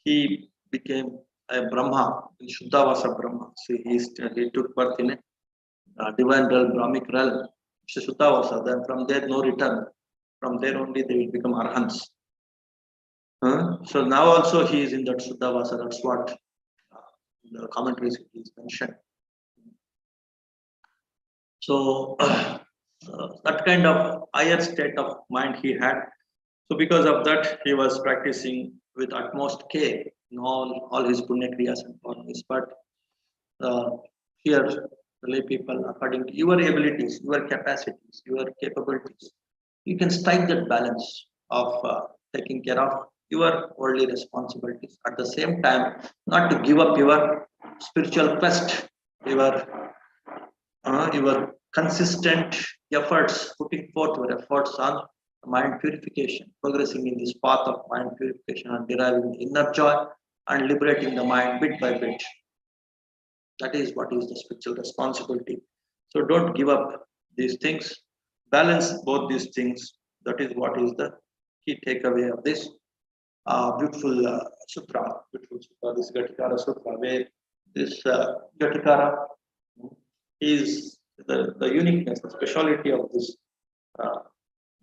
he became a Brahma, Shuddhavasa Brahma. So he took birth in a divine realm, Brahmic realm, Shuddhavasa. Then from there, no return. From there only they will become Arhants. So now also he is in that Shuddhavasa. That's what the commentaries is mentioned. So that kind of higher state of mind he had. So because of that, he was practicing with utmost care in all his punya kriyas and forms. But here, the lay people, according to your abilities, your capacities, your capabilities, you can strike that balance of taking care of your worldly responsibilities. At the same time, not to give up your spiritual quest, your consistent efforts, putting forth your efforts on mind purification, progressing in this path of mind purification and deriving inner joy and liberating the mind bit by bit. That is what is the spiritual responsibility. So don't give up these things. Balance both these things. That is what is the key takeaway of this beautiful sutra. Beautiful sutra, this Ghatikara sutra, where this Ghatikara is the uniqueness, the speciality of this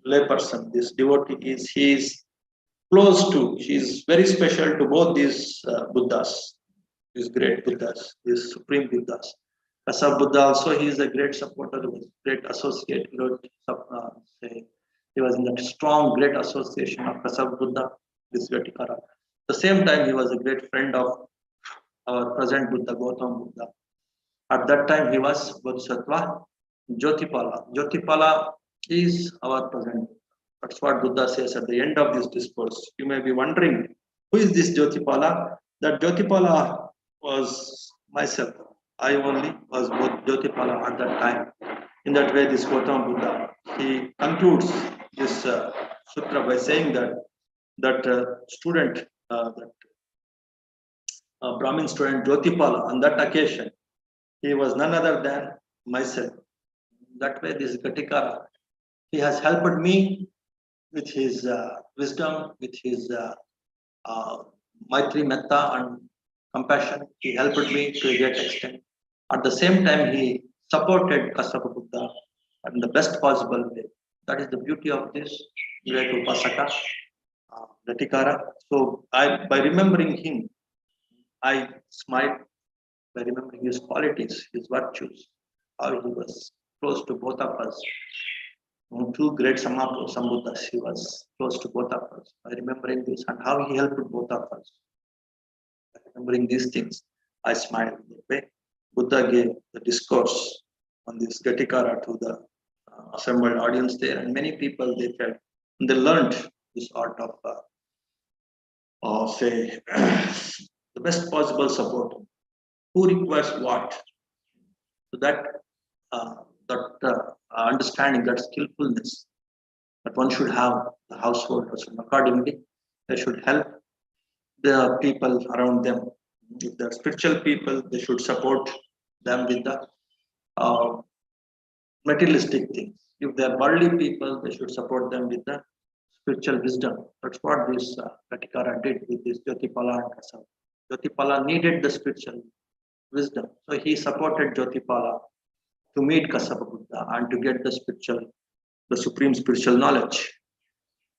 layperson, this devotee is he is close to, he is very special to both these Buddhas, these great Buddhas, these supreme Buddhas. Kasab Buddha also, he is a great supporter, great associate, he was in that strong, great association of Kasab Buddha, this Ghatikara. At the same time, he was a great friend of our present Buddha, Gautam Buddha. At that time, he was Bodhisattva Jyotipala. Jyotipala is our present. That's what Buddha says at the end of this discourse. You may be wondering, who is this Jyotipala? That Jyotipala was myself. I only was both Jyotipala at that time. In that way, this Gautama Buddha, he concludes this sutra by saying that student, that Brahmin student Jyotipala, on that occasion, he was none other than myself. That way, this Ghatikara, he has helped me with his wisdom, with his Maitri, Metta, and compassion. He helped me to a great extent. At the same time, he supported Kassapa Buddha in the best possible way. That is the beauty of this great Upasaka, Ghatikara. So, by remembering him, I smiled by remembering his qualities, his virtues, how he was close to both of us. Two great Sambuddhas, he was close to both of us. By remembering this and how he helped both of us. By remembering these things, I smiled that way. Buddha gave the discourse on this Ghatikara to the assembled audience there, and many people they felt they learned this art of say the best possible support. Who requires what? So that understanding, that skillfulness that one should have the householders, and accordingly they should help the people around them. If they're spiritual people, they should support them with the materialistic things. If they're worldly people, they should support them with the spiritual wisdom. That's what this Ghatikara did with this Jyotipala and Kasava. Jyotipala needed the spiritual wisdom, so he supported Jyotipala to meet Kassapa Buddha and to get the supreme spiritual knowledge.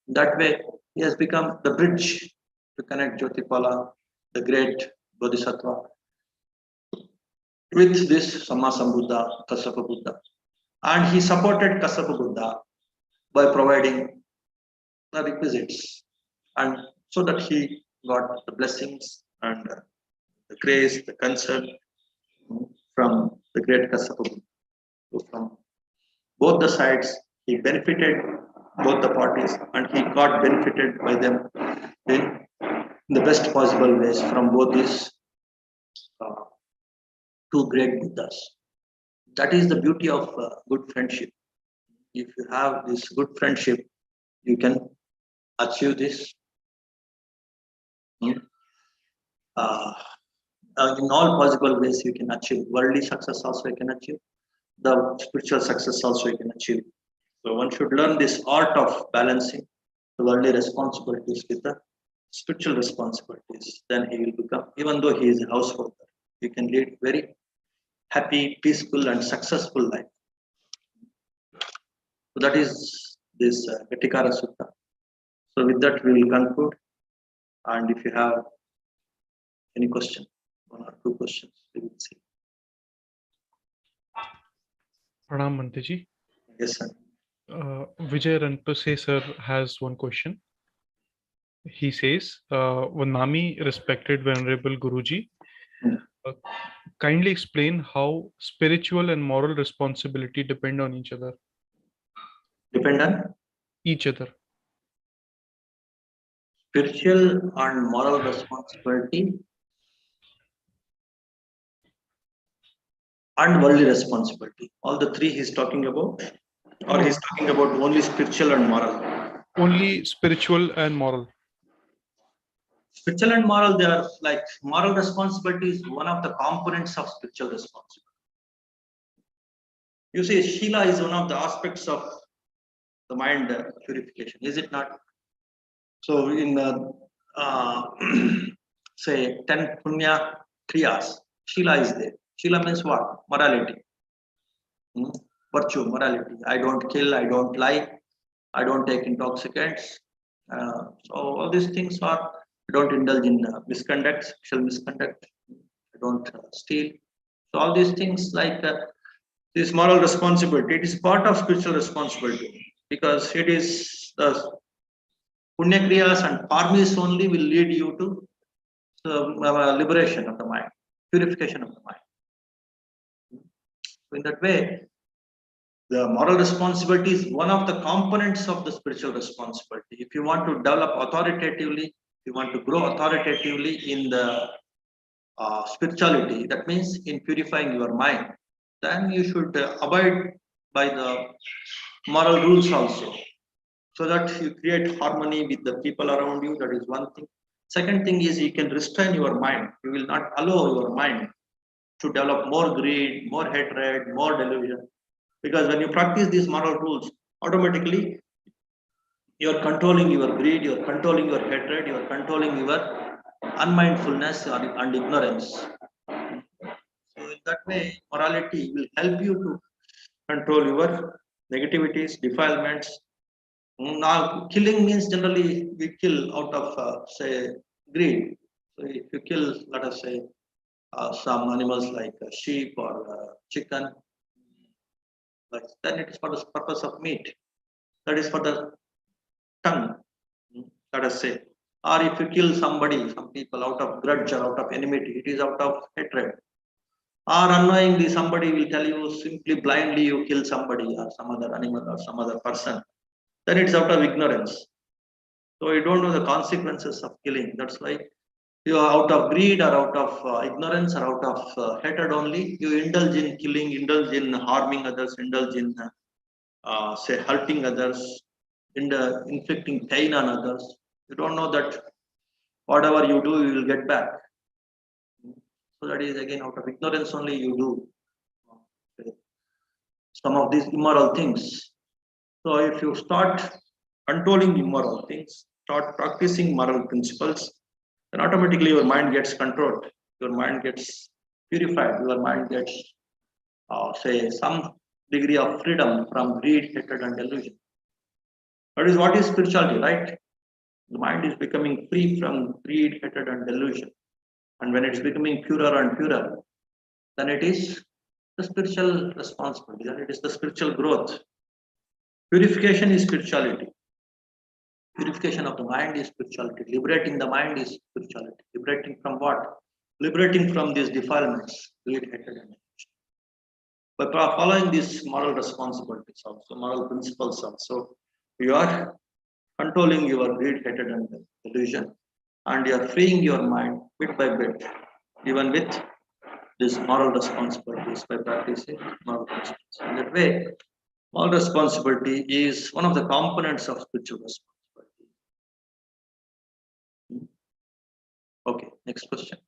That way, he has become the bridge to connect Jyotipala, the great Bodhisattva, with this Samma Sambuddha, Kassapa Buddha. And he supported Kassapa Buddha by providing the requisites, and so that he got the blessings and the grace, the concern from the great Kassapa Buddha. So from both the sides, he benefited both the parties, and he got benefited by them in the best possible ways from both these two great Buddhas. That is the beauty of good friendship. If you have this good friendship, you can achieve this in all possible ways. You can achieve worldly success, also you can achieve the spiritual success, also you can achieve. So one should learn this art of balancing the worldly responsibilities with the spiritual responsibilities. Then he will become, even though he is a householder, he can lead very happy, peaceful, and successful life. So that is this Ghatikara Sutta. So with that, we will conclude. And if you have any question, one or two questions, we will see. Pranam Mantaji. Yes, sir. Vijay Ranpase sir has one question. He says, Vanami, respected Venerable Guruji, kindly explain how spiritual and moral responsibility depend on each other. Depend on? Each other. Spiritual and moral responsibility and worldly responsibility. All the three he's talking about? Or he's talking about only spiritual and moral? Only spiritual and moral. Spiritual and moral, they are like moral responsibility is one of the components of spiritual responsibility. You see, Shila is one of the aspects of the mind purification, is it not? So in say 10 punya kriyas, Shila is there. Shila means what? Morality. Virtue, morality. I don't kill, I don't lie, I don't take intoxicants. So all these things are, I don't indulge in misconduct, sexual misconduct, I don't steal. So all these things like this moral responsibility, it is part of spiritual responsibility, because it is the punya kriyas and karmis only will lead you to liberation of the mind, purification of the mind. So in that way, the moral responsibility is one of the components of the spiritual responsibility. If you want to develop authoritatively, you want to grow authoritatively in the spirituality, that means in purifying your mind, then you should abide by the moral rules also, so that you create harmony with the people around you. That is one thing. Second thing is you can restrain your mind. You will not allow your mind to develop more greed, more hatred, more delusion. Because when you practice these moral rules, automatically you are controlling your greed, you are controlling your hatred, you are controlling your unmindfulness and ignorance. So in that way, morality will help you to control your negativities, defilements. Now, killing means generally we kill out of say greed. So if you kill, let us say, some animals like sheep or chicken, then it is for the purpose of meat. That is for the tongue, let us say. Or if you kill somebody, some people out of grudge or out of enmity, it is out of hatred. Or unknowingly, somebody will tell you simply blindly you kill somebody or some other animal or some other person. Then it's out of ignorance. So you don't know the consequences of killing. That's why you are out of greed or out of ignorance or out of hatred only. You indulge in killing, indulge in harming others, indulge in say hurting others, in the inflicting pain on others. You don't know that whatever you do, you will get back. So that is again out of ignorance only you do some of these immoral things. So if you start controlling immoral things, start practicing moral principles, then automatically your mind gets controlled. Your mind gets purified. Your mind gets, say, some degree of freedom from greed, hatred, and delusion. That is what is spirituality, right? The mind is becoming free from greed, hatred, and delusion. And when it's becoming purer and purer, then it is the spiritual responsibility, then it is the spiritual growth. Purification is spirituality. Purification of the mind is spirituality. Liberating the mind is spirituality. Liberating from what? Liberating from these defilements, greed, hatred, and delusion. But following these moral responsibilities also, moral principles also, you are controlling your greed, hatred, and delusion, and you are freeing your mind bit by bit, even with these moral responsibilities by practicing moral principles. In that way, moral responsibility is one of the components of spiritual responsibility. Okay, next question.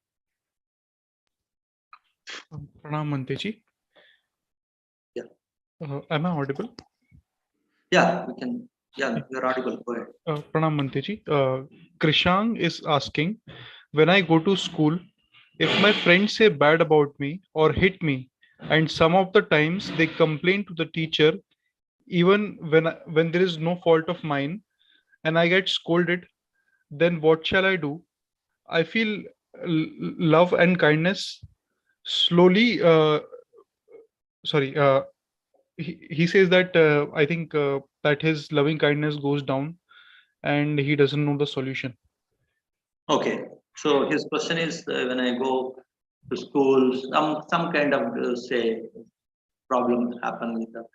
Pranam Manteji. Yeah. Am I audible? Yeah, we can. Yeah, you're audible. Go ahead. Pranam Manteji. Krishang is asking, when I go to school, if my friends say bad about me or hit me, and some of the times they complain to the teacher, even when there is no fault of mine, and I get scolded, then what shall I do? I feel love and kindness slowly. Sorry. He says that I think that his loving kindness goes down, and he doesn't know the solution. Okay, so his question is when I go to school, some kind of say problem happen with that.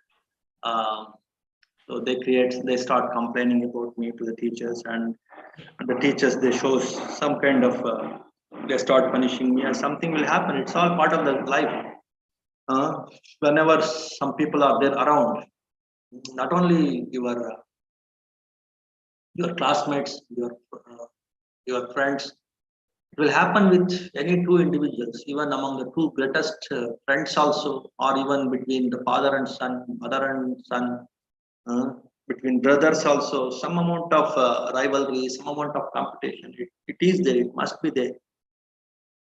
So they start complaining about me to the teachers, and the teachers they show some kind of they start punishing me, and something will happen. It's all part of the life. Whenever some people are there around, not only your classmates, your friends, it will happen with any two individuals, even among the two greatest friends also, or even between the father and son, mother and son, between brothers also, some amount of rivalry, some amount of competition. It is there, it must be there.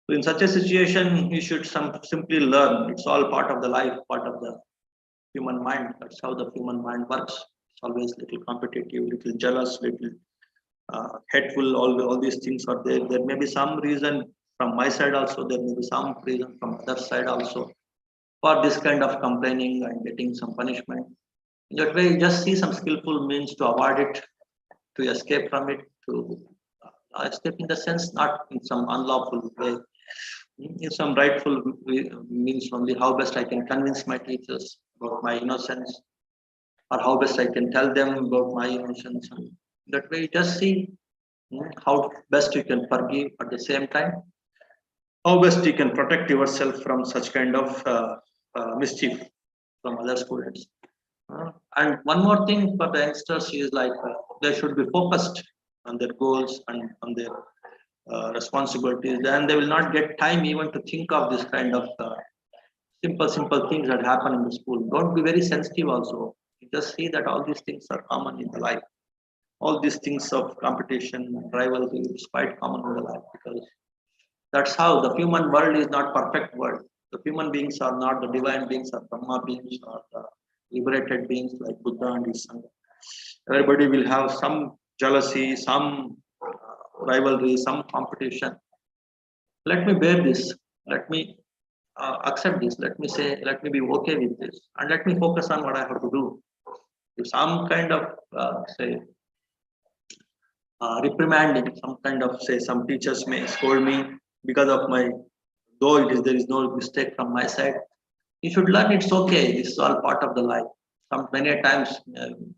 So in such a situation, you should simply learn. It's all part of the life, part of the human mind. That's how the human mind works. It's always little competitive, little jealous, little hateful. All these things are there. There may be some reason from my side also. There may be some reason from other side also for this kind of complaining and getting some punishment. In that way, you just see some skillful means to avoid it, to escape from it, to escape in the sense not in some unlawful way, in some rightful means only. How best I can convince my teachers about my innocence, or how best I can tell them about my innocence. And that way, just see How best you can forgive at the same time. How best you can protect yourself from such kind of mischief from other students. And one more thing for the youngsters is like they should be focused on their goals and on their responsibilities. Then they will not get time even to think of this kind of simple things that happen in the school. Don't be very sensitive also. You just see that all these things are common in the life. All these things of competition, rivalry is quite common in the life because that's how the human world is not perfect world. The human beings are not the divine beings or Brahma beings or the liberated beings like Buddha and his Sangha. Everybody will have some jealousy, some rivalry, some competition. Let me bear this. Let me accept this. Let me say, let me be okay with this, and let me focus on what I have to do. If some kind of say reprimanding, some kind of say some teachers may scold me because of my, though it is there is no mistake from my side. You should learn it's okay. This is all part of the life. Some many times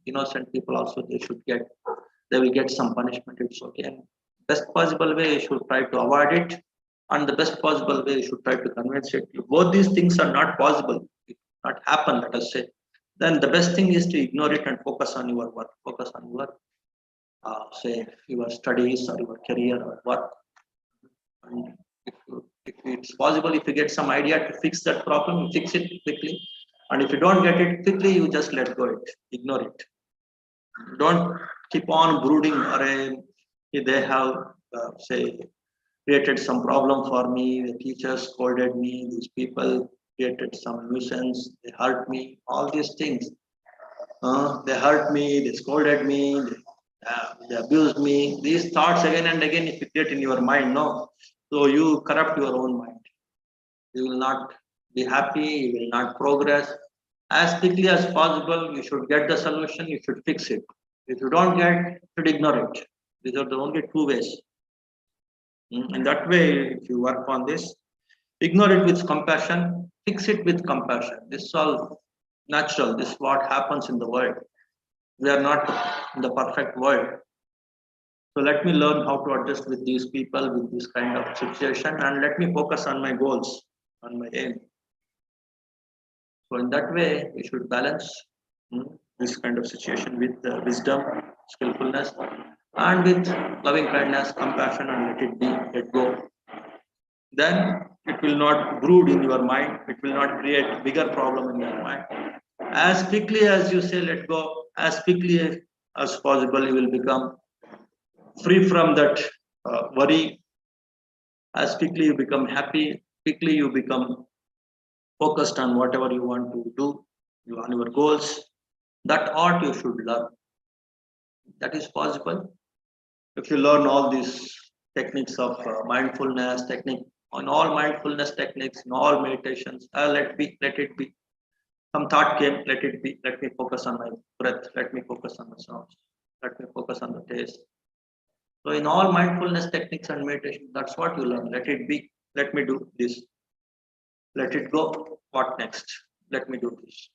innocent people also they will get some punishment. It's okay. And best possible way you should try to avoid it, and the best possible way you should try to convince it. If both these things are not possible, it not happen. Let us say, then the best thing is to ignore it and focus on your work. Focus on your say your studies or your career or work. And if it's possible, if you get some idea to fix that problem, you fix it quickly. And if you don't get it quickly, you just let go it, ignore it. Don't keep on brooding. Or they have say created some problem for me. The teachers scolded me. These people created some nuisance. They hurt me. All these things. They hurt me. They scolded me. They abused me. These thoughts again and again, if you get in your mind, no. So you corrupt your own mind. You will not be happy. You will not progress. As quickly as possible, you should get the solution. You should fix it. If you don't get, you should ignore it. These are the only two ways. In that way, if you work on this, ignore it with compassion, fix it with compassion. This is all natural. This is what happens in the world. We are not in the perfect world. So let me learn how to adjust with these people, with this kind of situation, and let me focus on my goals, on my aim. So in that way, we should balance this kind of situation with wisdom, skillfulness, and with loving kindness, compassion, and let it be, let go. Then it will not brood in your mind. It will not create bigger problem in your mind. As quickly as you say let go, as quickly as possible, you will become free from that worry. As quickly you become happy, quickly you become focused on whatever you want to do, on your goals. That art you should learn. That is possible if you learn all these techniques of mindfulness technique, on all mindfulness techniques, in all meditations. Let it be. Some thought came, let it be. Let me focus on my breath. Let me focus on the sounds. Let me focus on the taste. So in all mindfulness techniques and meditation, that's what you learn. Let it be. Let me do this. Let it go. What next? Let me do this.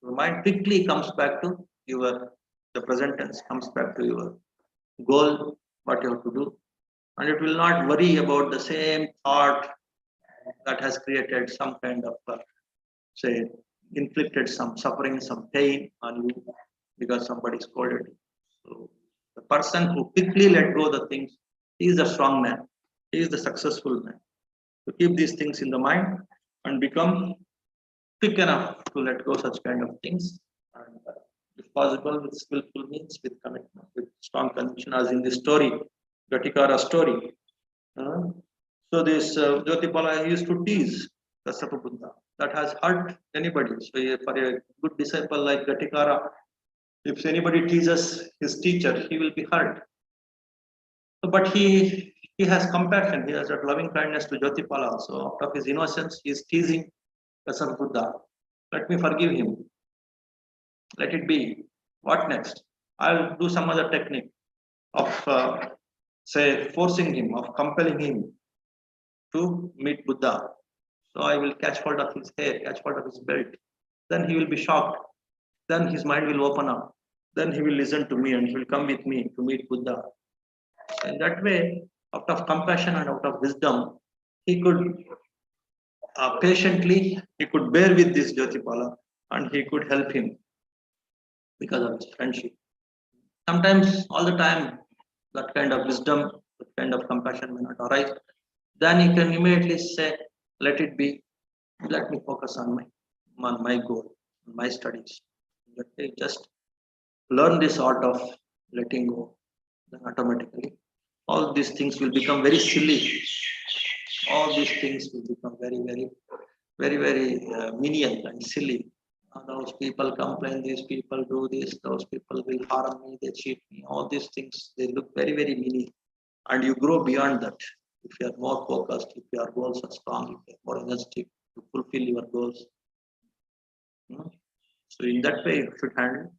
Your mind quickly comes back to the present tense, comes back to your goal, what you have to do. And it will not worry about the same thought that has created some kind of, say, inflicted some suffering, some pain on you because somebody scolded you. So the person who quickly let go the things, he is the strong man. He is the successful man. To keep these things in the mind and become quick enough to let go such kind of things. And if possible, with skillful means, with commitment, with strong conviction, as in the story, Ghatikara story. So this Jyotipala used to tease the Buddha. That has hurt anybody. So for a good disciple like Ghatikara, if anybody teases his teacher, he will be hurt. So, but he has compassion. He has that loving kindness to Jyotipala also. Out of his innocence, he is teasing the Buddha. Let me forgive him. Let it be. What next? I'll do some other technique of say forcing him, of compelling him to meet Buddha. So I will catch hold of his hair, catch hold of his belt. Then he will be shocked. Then his mind will open up. Then he will listen to me and he will come with me to meet Buddha. So in that way, out of compassion and out of wisdom, he could patiently, he could bear with this Jyotipala and he could help him because of his friendship. Sometimes, all the time, that kind of wisdom, that kind of compassion may not arise. Then you can immediately say, let it be, let me focus on my goal, my studies. That way, just learn this art of letting go, then automatically all these things will become very silly. All these things will become very menial and silly. Those people complain, these people do this, those people will harm me, they cheat me. All these things, they look very menial. And you grow beyond that. If you are more focused, if your goals are strong, if you are more energetic to fulfill your goals. So in that way, you should handle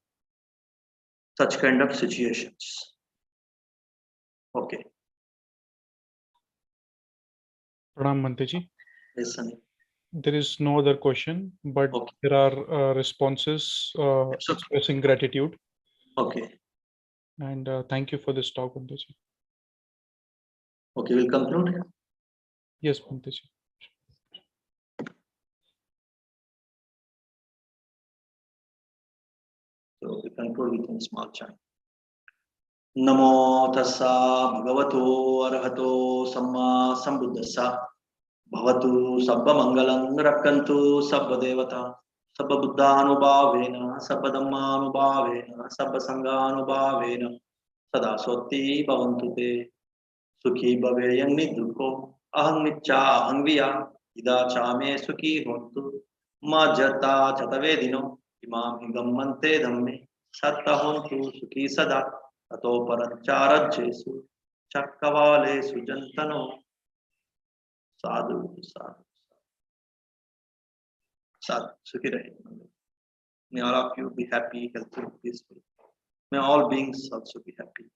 such kind of situations. Okay. Pranam Manteji. Listen. There is no other question, but Okay. there are responses expressing gratitude. Okay. And thank you for this talk, Manteji. Okay, we'll conclude. Yes, Manteji. So we conclude with a small chant. Namo tassa bhagavato arahato samma sambuddhassa bhavatu sabba mangalam rakkantu sabba devata sabba buddhanubhavena sabba dhammanubhavena sabba sanghanubhavena sada sotti bhavantu te sukhi bhaveyan nidukho aham nicha aham viya ida chame sukhi hontu majata chatavedino imam higammante dhamme satta hontu sukhi sada tato parancharadjesu chakkavale sujantano sadhu sadhu sadhu sukhi rahe. May all of you be happy, healthy, peaceful. May all beings also be happy.